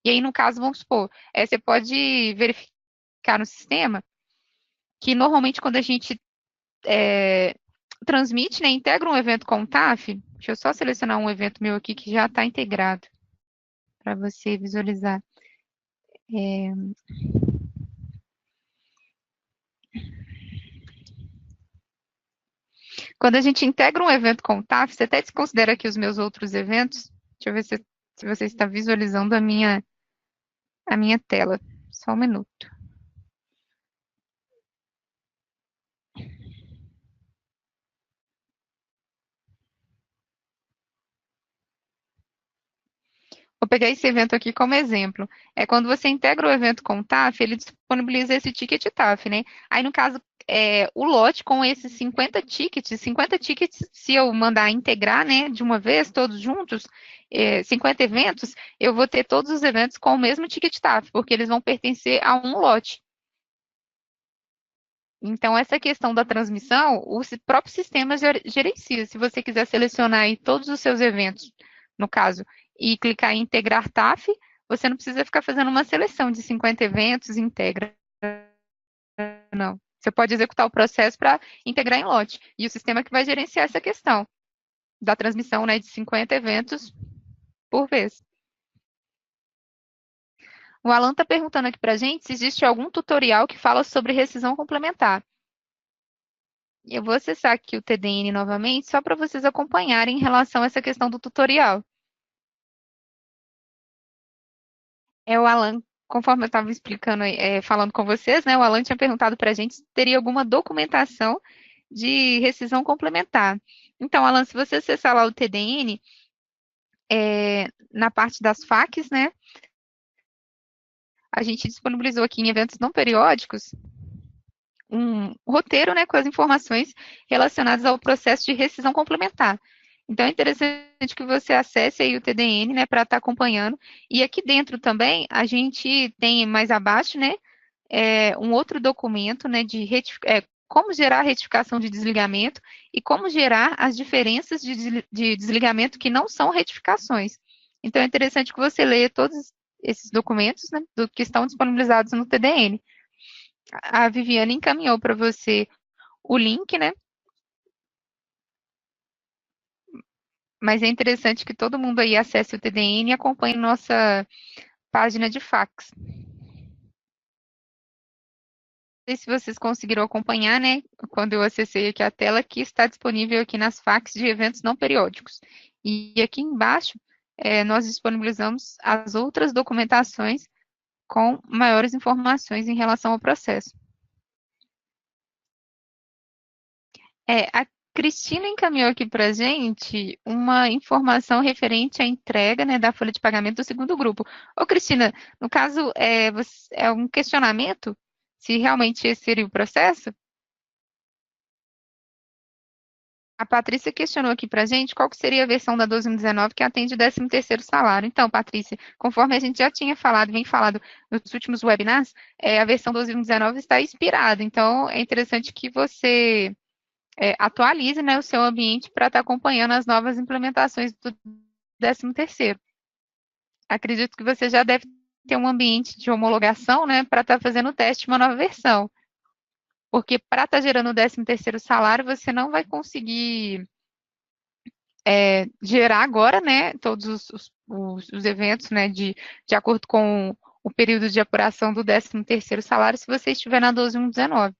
E aí, no caso, vamos supor, você pode verificar no sistema que normalmente quando a gente transmite, né, integra um evento com o TAF, deixa eu só selecionar um evento meu aqui que já está integrado para você visualizar. Quando a gente integra um evento com o TAF, você até desconsidera aqui os meus outros eventos. Deixa eu ver se você está visualizando a minha tela. Só um minuto. Vou pegar esse evento aqui como exemplo. Quando você integra o evento com o TAF, ele disponibiliza esse ticket TAF, né? Aí, no caso, o lote com esses 50 tickets, se eu mandar integrar, né, de uma vez, todos juntos, 50 eventos, eu vou ter todos os eventos com o mesmo ticket TAF, porque eles vão pertencer a um lote. Então, essa questão da transmissão, o próprio sistema gerencia. Se você quiser selecionar aí todos os seus eventos, no caso, e clicar em integrar TAF, você não precisa ficar fazendo uma seleção de 50 eventos, integra. Não. Você pode executar o processo para integrar em lote. E o sistema que vai gerenciar essa questão da transmissão, né, de 50 eventos por vez. O Alan está perguntando aqui para a gente se existe algum tutorial que fala sobre rescisão complementar. Eu vou acessar aqui o TDN novamente, só para vocês acompanharem em relação a essa questão do tutorial. O Alan, conforme eu estava explicando, falando com vocês, né, o Alan tinha perguntado para a gente se teria alguma documentação de rescisão complementar. Então, Alan, se você acessar lá o TDN, na parte das FAQs, né, a gente disponibilizou aqui em eventos não periódicos um roteiro, né, com as informações relacionadas ao processo de rescisão complementar. Então, é interessante que você acesse aí o TDN, né, para estar acompanhando. E aqui dentro também, a gente tem mais abaixo, né, um outro documento, né, de como gerar a retificação de desligamento e como gerar as diferenças de desligamento que não são retificações. Então, é interessante que você leia todos esses documentos, né, que estão disponibilizados no TDN. A Viviane encaminhou para você o link, né? Mas é interessante que todo mundo aí acesse o TDN e acompanhe nossa página de fax. Não sei se vocês conseguiram acompanhar, né? Quando eu acessei aqui a tela, que está disponível aqui nas facs de eventos não periódicos. E aqui embaixo, nós disponibilizamos as outras documentações com maiores informações em relação ao processo. A Cristina encaminhou aqui para a gente uma informação referente à entrega, né, da folha de pagamento do segundo grupo. Ô, Cristina, no caso, é um questionamento se realmente esse seria o processo? A Patrícia questionou aqui para a gente qual que seria a versão da 2019 que atende o 13º salário. Então, Patrícia, conforme a gente já tinha falado, vem falado nos últimos webinars, a versão 2019 está expirada. Então, é interessante que você atualize, né, o seu ambiente para estar acompanhando as novas implementações do 13º. Acredito que você já deve ter um ambiente de homologação, né, para estar fazendo o teste de uma nova versão. Porque para estar gerando o 13º salário, você não vai conseguir gerar agora, né, todos os eventos, né, de acordo com o período de apuração do 13º salário, se você estiver na 12.119.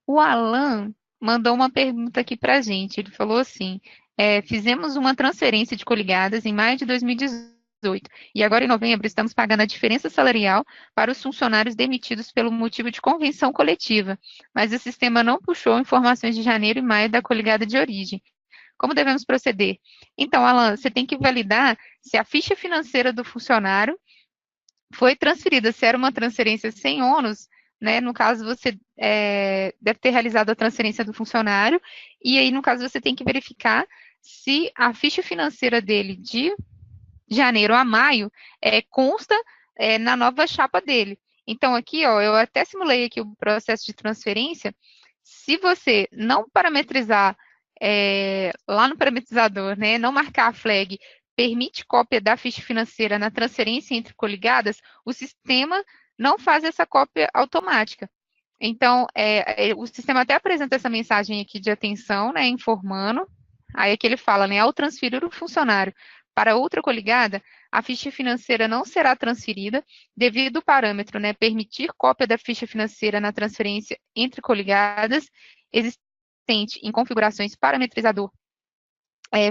O Alan mandou uma pergunta aqui para a gente. Ele falou assim: fizemos uma transferência de coligadas em maio de 2018 e agora em novembro estamos pagando a diferença salarial para os funcionários demitidos pelo motivo de convenção coletiva, mas o sistema não puxou informações de janeiro e maio da coligada de origem. Como devemos proceder? Então, Alan, você tem que validar se a ficha financeira do funcionário foi transferida. Se era uma transferência sem ônus, né? No caso, você deve ter realizado a transferência do funcionário, e aí, no caso, você tem que verificar se a ficha financeira dele de janeiro a maio consta na nova chapa dele. Então, aqui, ó, eu até simulei aqui o processo de transferência. Se você não parametrizar lá no parametrizador, né, não marcar a flag permite cópia da ficha financeira na transferência entre coligadas, o sistema não faz essa cópia automática. Então, o sistema até apresenta essa mensagem aqui de atenção, né, informando. Aí aqui ele fala, né, ao transferir o funcionário para outra coligada, a ficha financeira não será transferida devido ao parâmetro, né, permitir cópia da ficha financeira na transferência entre coligadas existente em configurações parametrizador,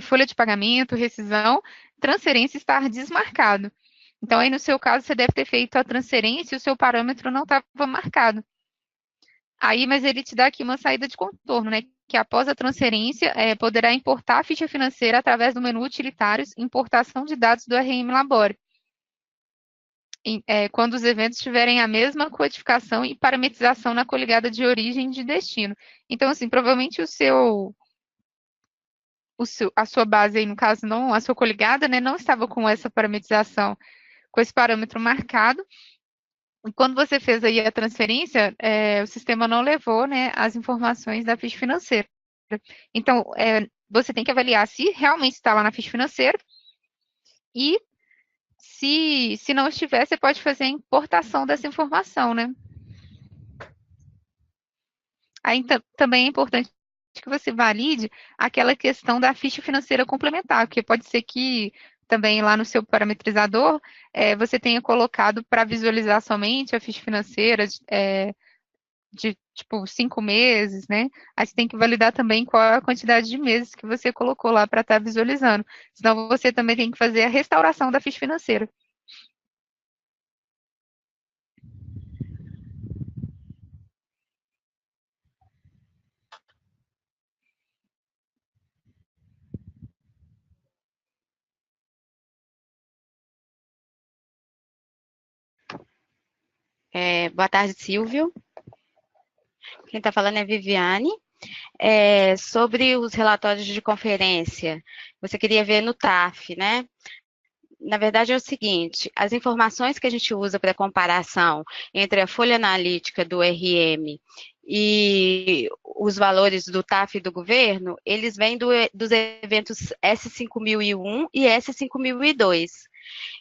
folha de pagamento, rescisão, transferência estar desmarcado. Então, aí no seu caso, você deve ter feito a transferência e o seu parâmetro não estava marcado. Aí, mas ele te dá aqui uma saída de contorno, né? Que após a transferência, poderá importar a ficha financeira através do menu utilitários, importação de dados do RM Labore. quando os eventos tiverem a mesma codificação e parametrização na coligada de origem e de destino. Então, assim, provavelmente a sua base aí, no caso, não, a sua coligada, né, não estava com essa parametrização, com esse parâmetro marcado. E quando você fez aí a transferência, o sistema não levou, né, as informações da ficha financeira. Então, você tem que avaliar se realmente está lá na ficha financeira e se não estiver, você pode fazer a importação dessa informação, né? Aí também é importante que você valide aquela questão da ficha financeira complementar, porque pode ser que também lá no seu parametrizador você tenha colocado para visualizar somente a ficha financeira de tipo 5 meses, né? Aí você tem que validar também qual é a quantidade de meses que você colocou lá para estar visualizando. Senão você também tem que fazer a restauração da ficha financeira. Boa tarde, Silvio. Quem está falando é Viviane. Sobre os relatórios de conferência, você queria ver no TAF, né? Na verdade é o seguinte, as informações que a gente usa para comparação entre a folha analítica do RM e os valores do TAF e do governo, eles vêm dos eventos S5001 e S5002.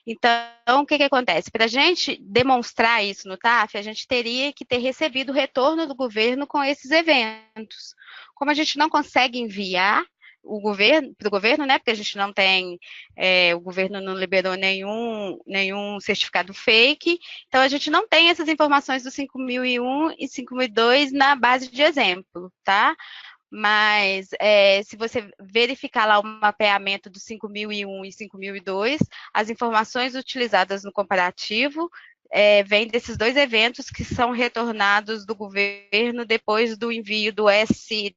Então, o que acontece? Para a gente demonstrar isso no TAF, a gente teria que ter recebido o retorno do governo com esses eventos. Como a gente não consegue enviar para o governo, né? Porque a gente não tem, o governo não liberou nenhum certificado fake, então a gente não tem essas informações do 5001 e 5002 na base de exemplo, tá? Mas se você verificar lá o mapeamento do 5001 e 5002, as informações utilizadas no comparativo vêm desses dois eventos que são retornados do governo depois do envio do S1200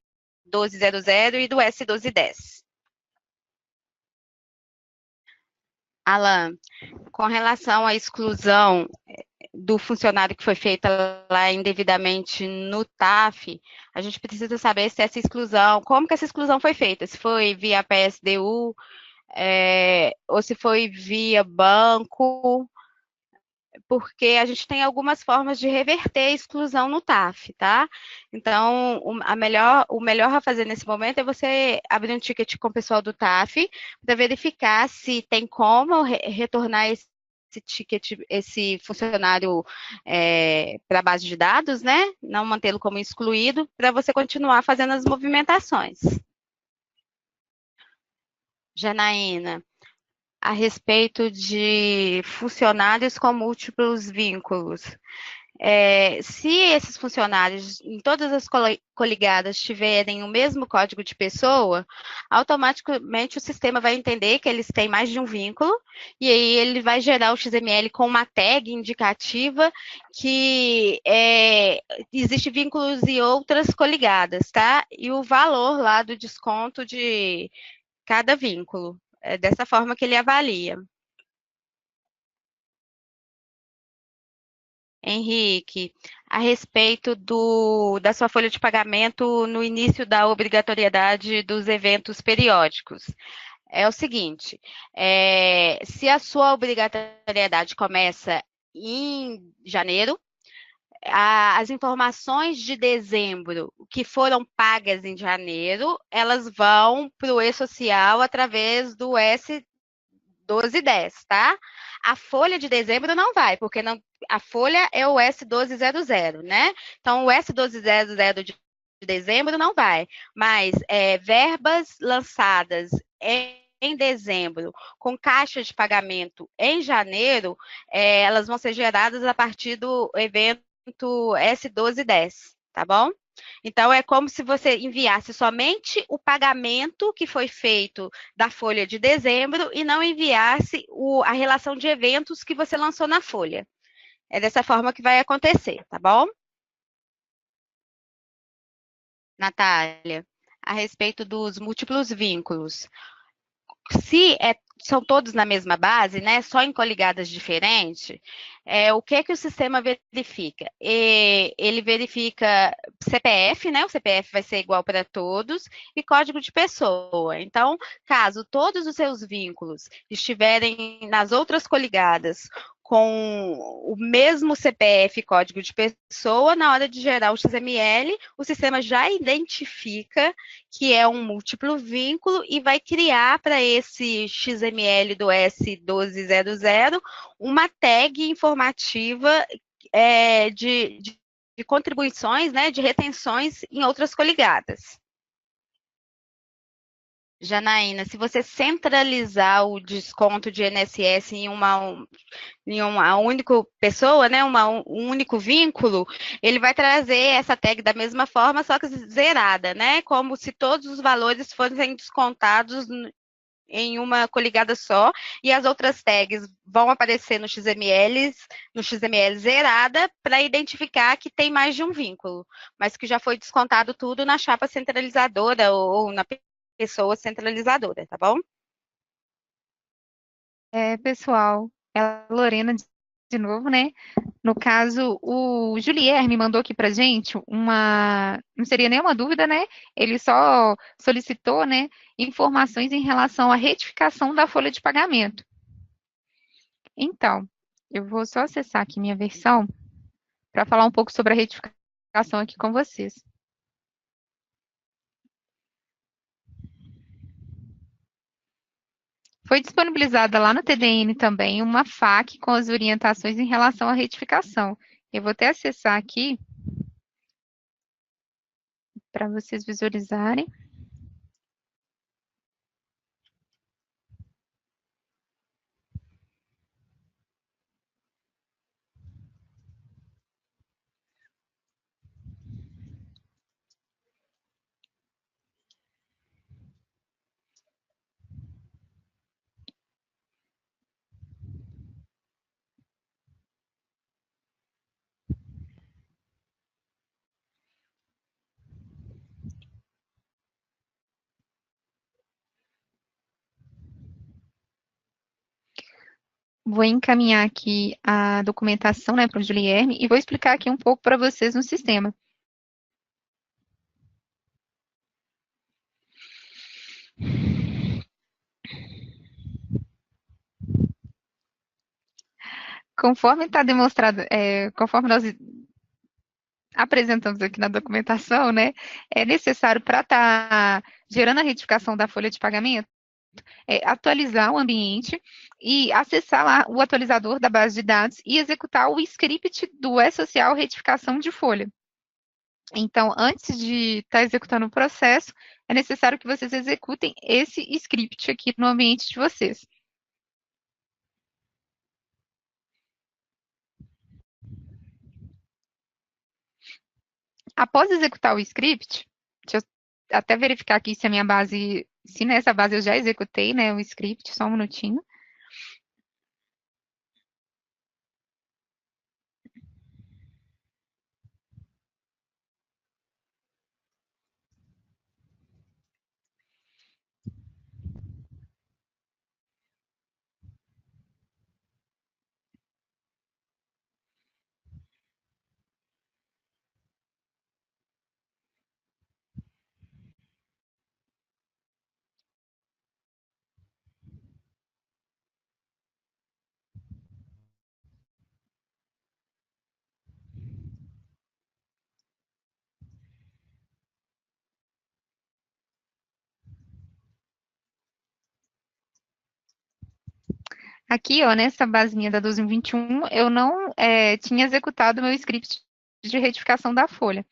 e do S1210. Alan, com relação à exclusão do funcionário que foi feita lá indevidamente no TAF, a gente precisa saber se essa exclusão, como que essa exclusão foi feita, se foi via PSDU, ou se foi via banco, porque a gente tem algumas formas de reverter a exclusão no TAF, tá? Então, o melhor a fazer nesse momento é você abrir um ticket com o pessoal do TAF para verificar se tem como retornar esse ticket, esse funcionário para a base de dados, né? Não mantê-lo como excluído, para você continuar fazendo as movimentações. Janaína, a respeito de funcionários com múltiplos vínculos. Se esses funcionários em todas as coligadas tiverem o mesmo código de pessoa, automaticamente o sistema vai entender que eles têm mais de um vínculo, e aí ele vai gerar o XML com uma tag indicativa que existe vínculos e outras coligadas, tá? E o valor lá do desconto de cada vínculo. É dessa forma que ele avalia. Henrique, a respeito da sua folha de pagamento no início da obrigatoriedade dos eventos periódicos. É o seguinte, se a sua obrigatoriedade começa em janeiro, as informações de dezembro que foram pagas em janeiro, elas vão para o e-social através do S1210, tá? A folha de dezembro não vai, porque a folha é o S1200, né? Então, o S1200 de dezembro não vai, mas verbas lançadas em dezembro, com caixa de pagamento em janeiro, elas vão ser geradas a partir do evento S1210, tá bom? Então, é como se você enviasse somente o pagamento que foi feito da folha de dezembro e não enviasse a relação de eventos que você lançou na folha. É dessa forma que vai acontecer, tá bom? Natália, a respeito dos múltiplos vínculos. Se são todos na mesma base, né? Só em coligadas diferentes, o que o sistema verifica? Ele verifica CPF, né? O CPF vai ser igual para todos, e código de pessoa. Então, caso todos os seus vínculos estiverem nas outras coligadas com o mesmo CPF e código de pessoa, na hora de gerar o XML, o sistema já identifica que é um múltiplo vínculo e vai criar para esse XML do S1200 uma tag informativa de contribuições, né, de retenções em outras coligadas. Janaína, se você centralizar o desconto de INSS em uma única pessoa, né, um único vínculo, ele vai trazer essa tag da mesma forma, só que zerada, né, como se todos os valores fossem descontados em uma coligada só, e as outras tags vão aparecer no XML zerada, para identificar que tem mais de um vínculo, mas que já foi descontado tudo na chapa centralizadora ou na pessoa centralizadora, tá bom? Pessoal, é a Lorena de novo, né? No caso, o Julier me mandou aqui pra gente não seria nenhuma dúvida, né? Ele só solicitou, né, informações em relação à retificação da folha de pagamento. Então, eu vou só acessar aqui minha versão para falar um pouco sobre a retificação aqui com vocês. Foi disponibilizada lá no TDN também uma FAQ com as orientações em relação à retificação. Eu vou até acessar aqui para vocês visualizarem. Vou encaminhar aqui a documentação, né, para o Julierme e vou explicar aqui um pouco para vocês no sistema. Conforme está demonstrado, conforme nós apresentamos aqui na documentação, né, é necessário para estar gerando a retificação da folha de pagamento, atualizar o ambiente e acessar lá o atualizador da base de dados e executar o script do E-Social retificação de folha. Então, antes de estar executando o processo, é necessário que vocês executem esse script aqui no ambiente de vocês. Após executar o script, deixa eu até verificar aqui se a minha base, se nessa base eu já executei, né, o script, só um minutinho. Aqui, ó, nessa base minha da 2021, eu não tinha executado o meu script de retificação da folha.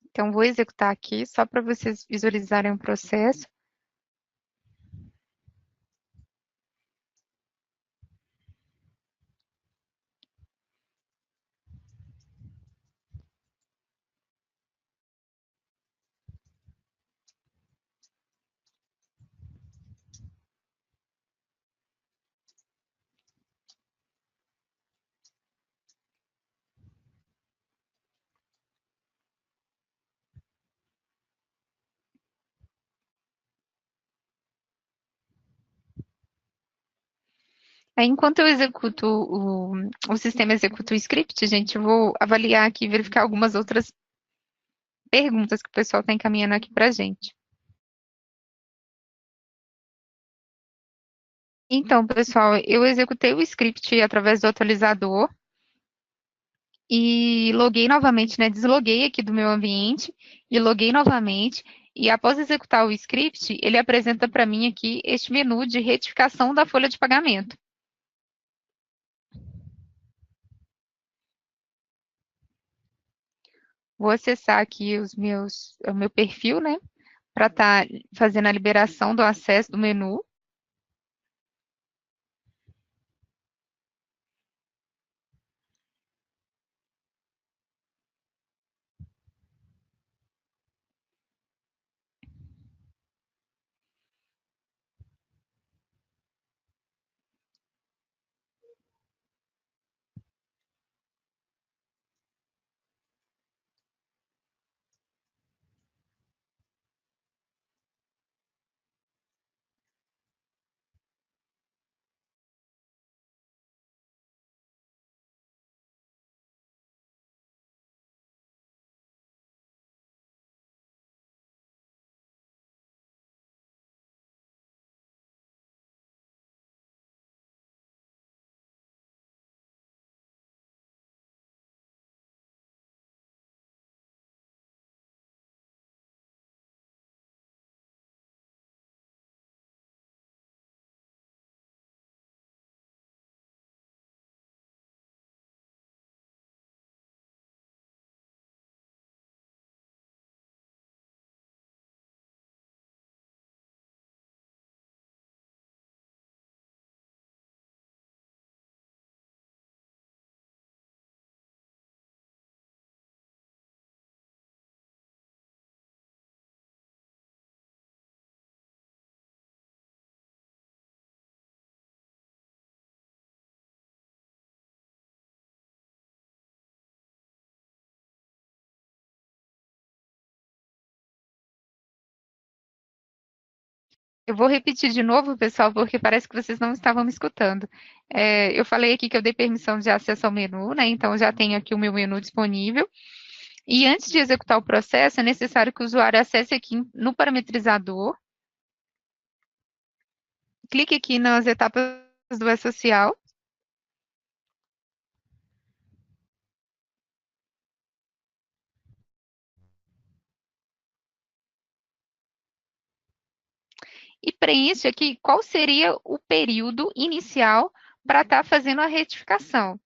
Então, vou executar aqui, só para vocês visualizarem o processo. Enquanto eu executo o sistema executa o script, gente, eu vou avaliar aqui e verificar algumas outras perguntas que o pessoal está encaminhando aqui para a gente. Então, pessoal, eu executei o script através do atualizador e loguei novamente, né? Desloguei aqui do meu ambiente e loguei novamente. E após executar o script, ele apresenta para mim aqui este menu de retificação da folha de pagamento. Vou acessar aqui o meu perfil, né? Para estar fazendo a liberação do acesso do menu. Eu vou repetir de novo, pessoal, porque parece que vocês não estavam me escutando. Eu falei aqui que eu dei permissão de acesso ao menu, né? Então, eu já tenho aqui o meu menu disponível. E antes de executar o processo, é necessário que o usuário acesse aqui no parametrizador, clique aqui nas etapas do E-Social, e preenche aqui qual seria o período inicial para estar fazendo a retificação.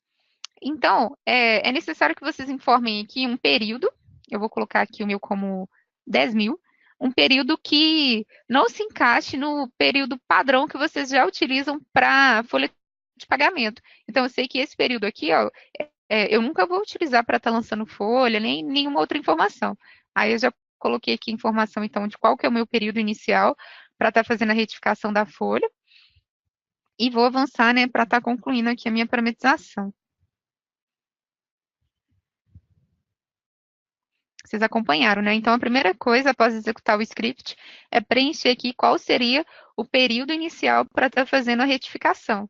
Então, é necessário que vocês informem aqui um período, eu vou colocar aqui o meu como 10.000, um período que não se encaixe no período padrão que vocês já utilizam para folha de pagamento. Então, eu sei que esse período aqui, ó, eu nunca vou utilizar para estar lançando folha, nem nenhuma outra informação. Aí eu já coloquei aqui informação, então, de qual que é o meu período inicial para estar fazendo a retificação da folha. E vou avançar, né, para estar concluindo aqui a minha parametrização. Vocês acompanharam, né? Então, a primeira coisa, após executar o script, é preencher aqui qual seria o período inicial para estar fazendo a retificação.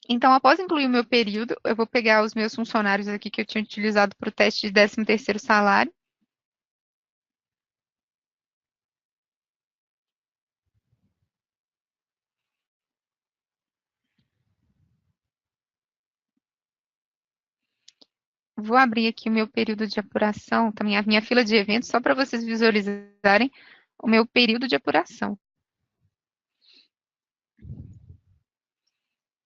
Então, após incluir o meu período, eu vou pegar os meus funcionários aqui que eu tinha utilizado para o teste de 13º salário. Vou abrir aqui o meu período de apuração, também a minha fila de eventos, só para vocês visualizarem o meu período de apuração.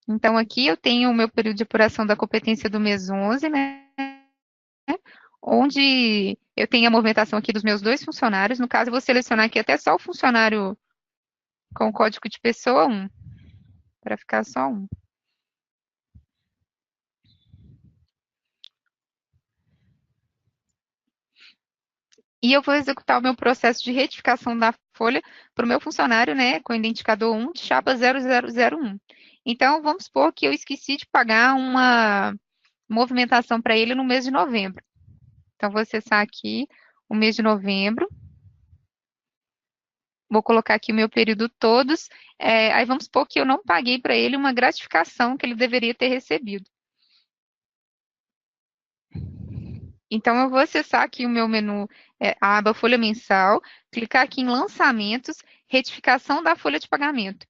Então, aqui eu tenho o meu período de apuração da competência do mês 11, né? Onde eu tenho a movimentação aqui dos meus 2 funcionários. No caso, eu vou selecionar aqui até só o funcionário com o código de pessoa 1, para ficar só um. E eu vou executar o meu processo de retificação da folha para o meu funcionário, né, com o identificador 1 de chapa 0001. Então, vamos supor que eu esqueci de pagar uma movimentação para ele no mês de novembro. Então, vou acessar aqui o mês de novembro. Vou colocar aqui o meu período todos. Aí vamos supor que eu não paguei para ele uma gratificação que ele deveria ter recebido. Então, eu vou acessar aqui o meu menu, a aba Folha Mensal, clicar aqui em Lançamentos, Retificação da folha de pagamento.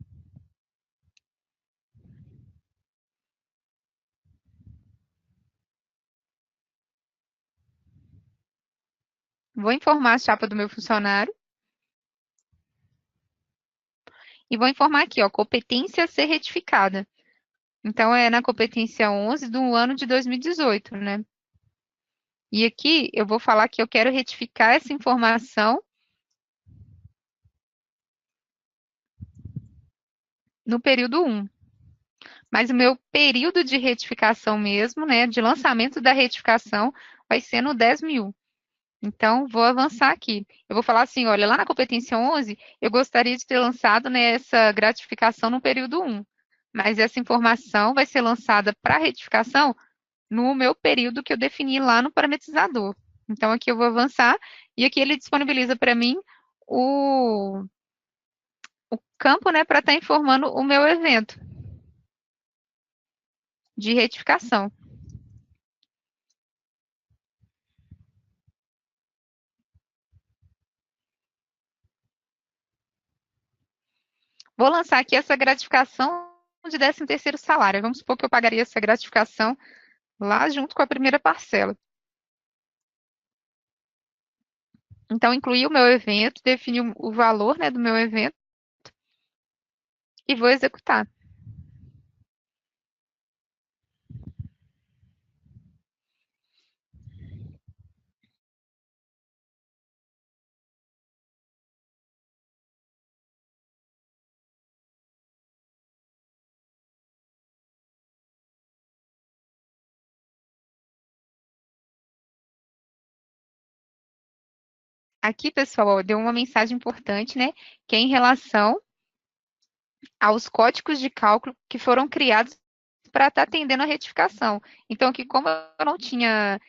Vou informar a chapa do meu funcionário. E vou informar aqui, ó, competência a ser retificada. Então, é na competência 11 do ano de 2018, né? E aqui eu vou falar que eu quero retificar essa informação no período 1. Mas o meu período de retificação mesmo, né, de lançamento da retificação, vai ser no 10.000. Então, vou avançar aqui. Eu vou falar assim, olha, lá na competência 11, eu gostaria de ter lançado, né, essa gratificação no período 1. Mas essa informação vai ser lançada para retificação no meu período que eu defini lá no parametrizador. Então, aqui eu vou avançar e aqui ele disponibiliza para mim o, o campo, né, para estar informando o meu evento de retificação. Vou lançar aqui essa gratificação de 13º salário. Vamos supor que eu pagaria essa gratificação lá junto com a primeira parcela. Então, incluí o meu evento, defini o valor, né, do meu evento e vou executar. Aqui, pessoal, ó, deu uma mensagem importante, né, que é em relação aos códigos de cálculo que foram criados para estar atendendo a retificação. Então, aqui, como eu não tinha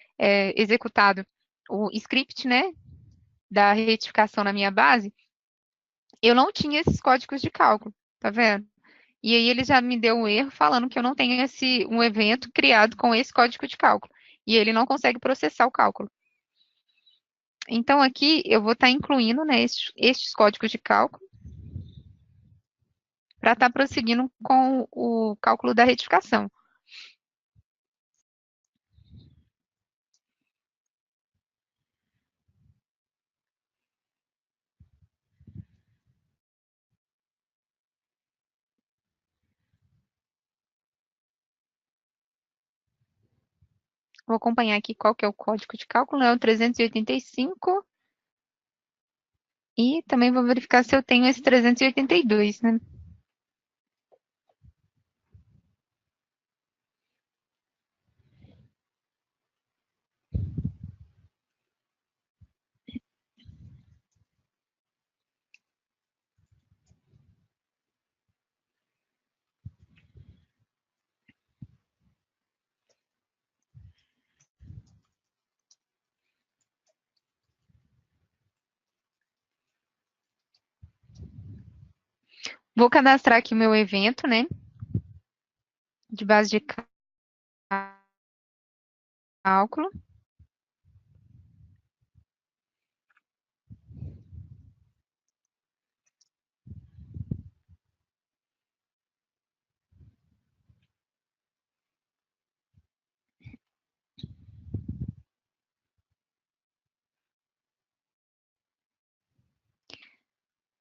executado o script, né, da retificação na minha base, eu não tinha esses códigos de cálculo, tá vendo? E aí ele já me deu um erro falando que eu não tenho um evento criado com esse código de cálculo. E ele não consegue processar o cálculo. Então, aqui eu vou estar incluindo, né, estes códigos de cálculo para estar prosseguindo com o cálculo da retificação. Vou acompanhar aqui qual que é o código de cálculo, é o 385. E também vou verificar se eu tenho esse 382, né? Vou cadastrar aqui o meu evento, né? De base de cálculo.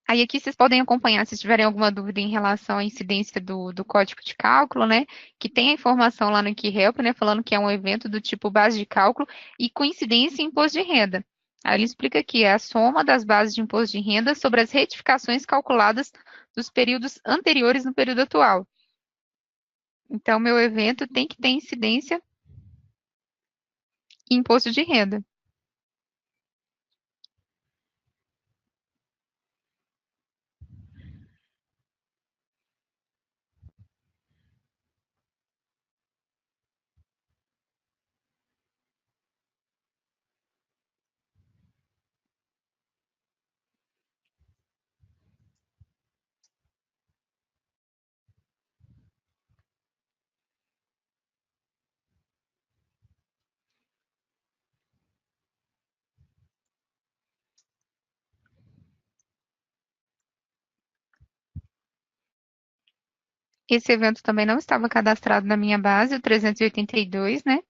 Aí aqui vocês podem acompanhar, se tiverem alguma dúvida em relação à incidência do código de cálculo, né? Que tem a informação lá no KeyHelp, né? Falando que é um evento do tipo base de cálculo e coincidência em imposto de renda. Aí ele explica aqui, é a soma das bases de imposto de renda sobre as retificações calculadas dos períodos anteriores no período atual. Então, meu evento tem que ter incidência em imposto de renda. Esse evento também não estava cadastrado na minha base, o 382, né?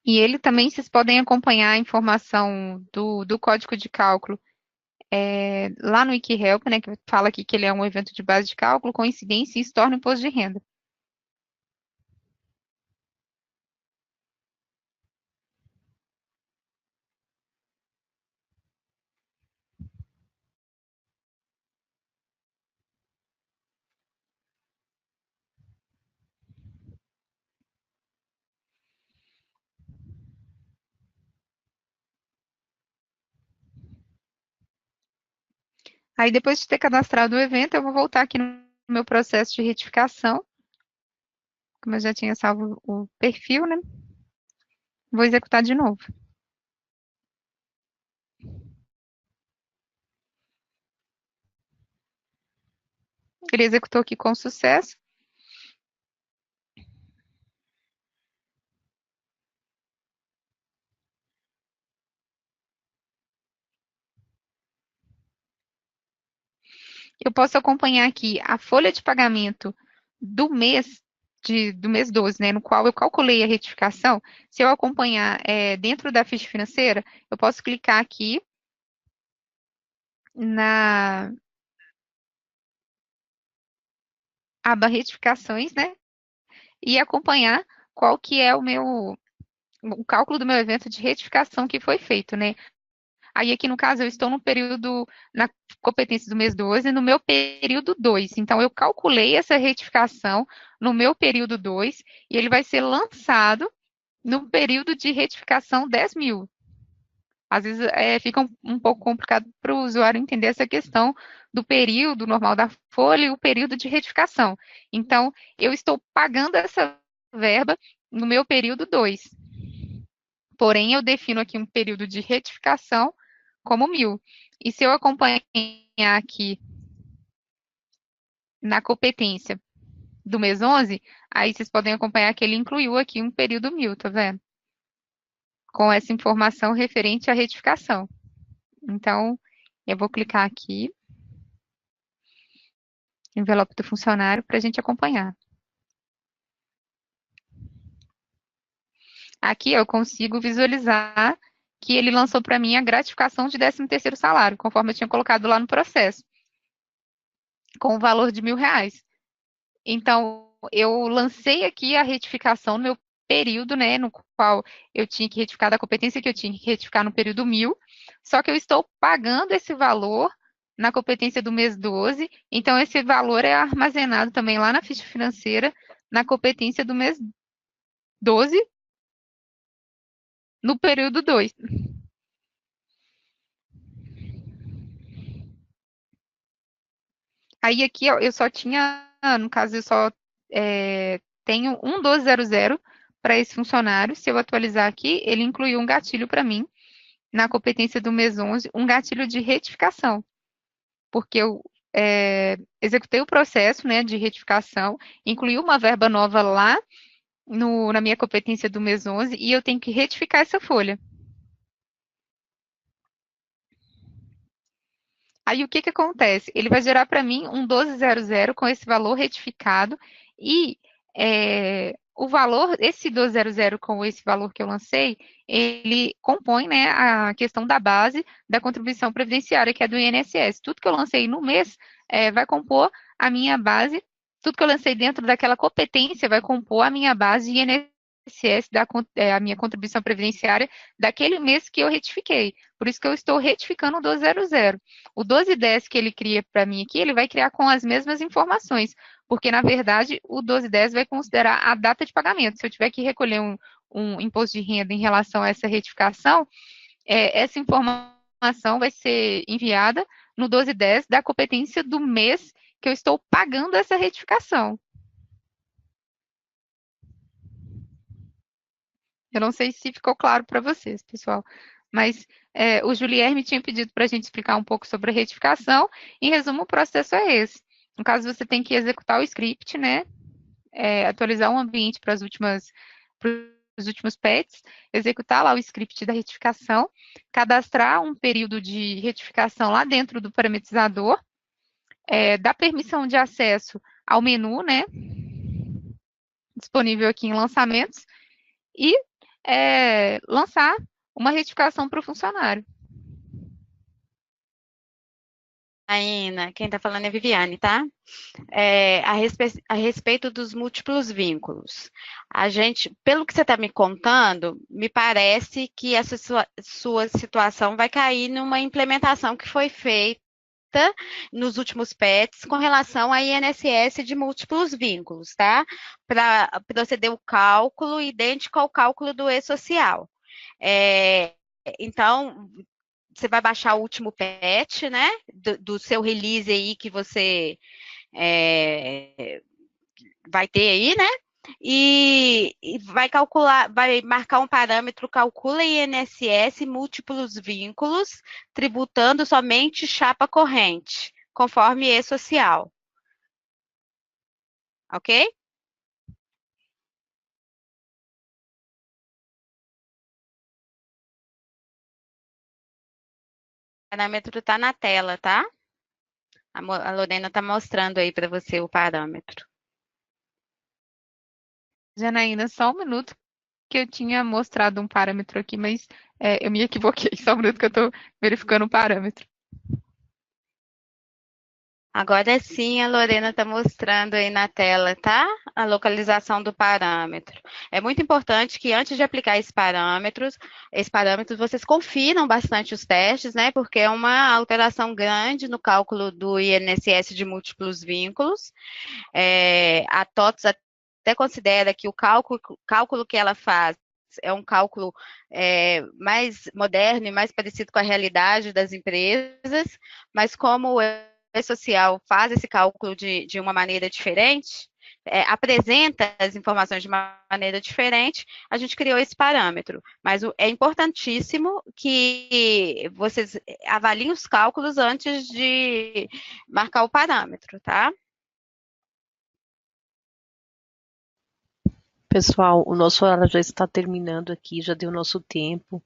E ele também, vocês podem acompanhar a informação do código de cálculo lá no WikiHelp, né, que fala aqui que ele é um evento de base de cálculo, coincidência e isso torna o imposto de renda. Aí, depois de ter cadastrado o evento, eu vou voltar aqui no meu processo de retificação, como eu já tinha salvo o perfil, né? Vou executar de novo. Ele executou aqui com sucesso. Eu posso acompanhar aqui a folha de pagamento do mês do mês 12, né, no qual eu calculei a retificação. Se eu acompanhar dentro da ficha financeira, eu posso clicar aqui na aba retificações, né, e acompanhar qual que é o cálculo do meu evento de retificação que foi feito, né? Aí aqui no caso eu estou no período, na competência do mês 12, no meu período 2. Então eu calculei essa retificação no meu período 2 e ele vai ser lançado no período de retificação 10.000. Às vezes fica um pouco complicado para o usuário entender essa questão do período normal da folha e o período de retificação. Então, eu estou pagando essa verba no meu período 2. Porém, eu defino aqui um período de retificação como 1.000. E se eu acompanhar aqui na competência do mês 11, aí vocês podem acompanhar que ele incluiu aqui um período 1.000, tá vendo? Com essa informação referente à retificação. Então, eu vou clicar aqui, envelope do funcionário, para a gente acompanhar. Aqui eu consigo visualizar que ele lançou para mim a gratificação de 13º salário, conforme eu tinha colocado lá no processo, com o valor de R$ 1.000. Então, eu lancei aqui a retificação no meu período, né, no qual eu tinha que retificar da competência que eu tinha que retificar no período 1.000, só que eu estou pagando esse valor na competência do mês 12, então esse valor é armazenado também lá na ficha financeira, na competência do mês 12, no período 2. Aí aqui eu só tinha, no caso, eu só tenho um 1200 para esse funcionário. Se eu atualizar aqui, ele incluiu um gatilho para mim, na competência do mês 11, um gatilho de retificação, porque eu executei o processo, né, de retificação, incluí uma verba nova lá na minha competência do mês 11 e eu tenho que retificar essa folha. Aí o que que acontece? Ele vai gerar para mim um 1200 com esse valor retificado e o valor, esse 1200 com esse valor que eu lancei, ele compõe, né, a questão da base da contribuição previdenciária, que é do INSS. Tudo que eu lancei no mês vai compor a minha base, tudo que eu lancei dentro daquela competência vai compor a minha base de INSS, a minha contribuição previdenciária daquele mês que eu retifiquei. Por isso que eu estou retificando o 1200. O 1210 que ele cria para mim aqui, ele vai criar com as mesmas informações, porque, na verdade, o 1210 vai considerar a data de pagamento. Se eu tiver que recolher um imposto de renda em relação a essa retificação, essa informação vai ser enviada no 1210 da competência do mês que eu estou pagando essa retificação. Eu não sei se ficou claro para vocês, pessoal, Mas o Julierme tinha pedido para a gente explicar um pouco sobre a retificação. Em resumo, o processo é esse. No caso, você tem que executar o script, né? Atualizar o ambiente para os últimos patches, executar lá o script da retificação, cadastrar um período de retificação lá dentro do parametrizador, dar permissão de acesso ao menu, né? Disponível aqui em lançamentos, e lançar uma retificação para o funcionário. Ainda, quem está falando é Viviane, tá? A respeito dos múltiplos vínculos. A gente, pelo que você está me contando, me parece que essa sua situação vai cair numa implementação que foi feita nos últimos PETs com relação à INSS de múltiplos vínculos, tá? Para proceder o cálculo idêntico ao cálculo do E-Social. Então, você vai baixar o último patch, né, do seu release aí que você vai ter aí, né, e vai calcular, vai marcar um parâmetro, calcula INSS múltiplos vínculos, tributando somente chapa corrente, conforme E-Social. Ok? O parâmetro está na tela, tá? A Lorena está mostrando aí para você o parâmetro. Janaína, só um minuto, que eu tinha mostrado um parâmetro aqui, mas eu me equivoquei. Só um minuto que eu estou verificando o parâmetro. Agora sim, a Lorena está mostrando aí na tela, tá? A localização do parâmetro. É muito importante que antes de aplicar esses parâmetros, vocês confiram bastante os testes, né? Porque é uma alteração grande no cálculo do INSS de múltiplos vínculos. A TOTS até considera que o cálculo que ela faz é um cálculo mais moderno e mais parecido com a realidade das empresas, mas como o E-Social faz esse cálculo de uma maneira diferente, apresenta as informações de uma maneira diferente, a gente criou esse parâmetro. Mas é importantíssimo que vocês avaliem os cálculos antes de marcar o parâmetro, tá? Pessoal, o nosso horário já está terminando aqui, já deu nosso tempo.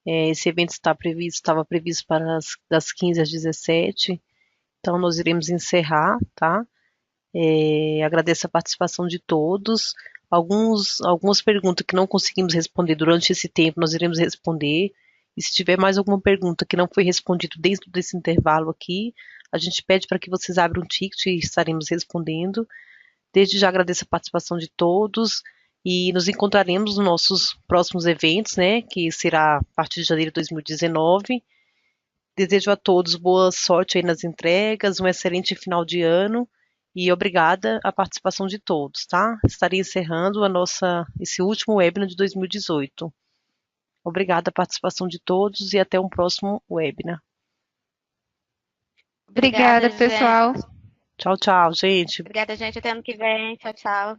Esse evento estava previsto para das 15 às 17, então nós iremos encerrar, tá? Agradeço a participação de todos. Algumas perguntas que não conseguimos responder durante esse tempo, nós iremos responder. E se tiver mais alguma pergunta que não foi respondida dentro desse intervalo aqui, a gente pede para que vocês abram um ticket e estaremos respondendo. Desde já agradeço a participação de todos e nos encontraremos nos nossos próximos eventos, né, que será a partir de janeiro de 2019. Desejo a todos boa sorte aí nas entregas, um excelente final de ano e obrigada à participação de todos, tá? Estarei encerrando esse último webinar de 2018. Obrigada à participação de todos e até um próximo webinar. Obrigada, Obrigada, pessoal. gente. Tchau, tchau, gente. Obrigada, gente. Até ano que vem. Tchau, tchau.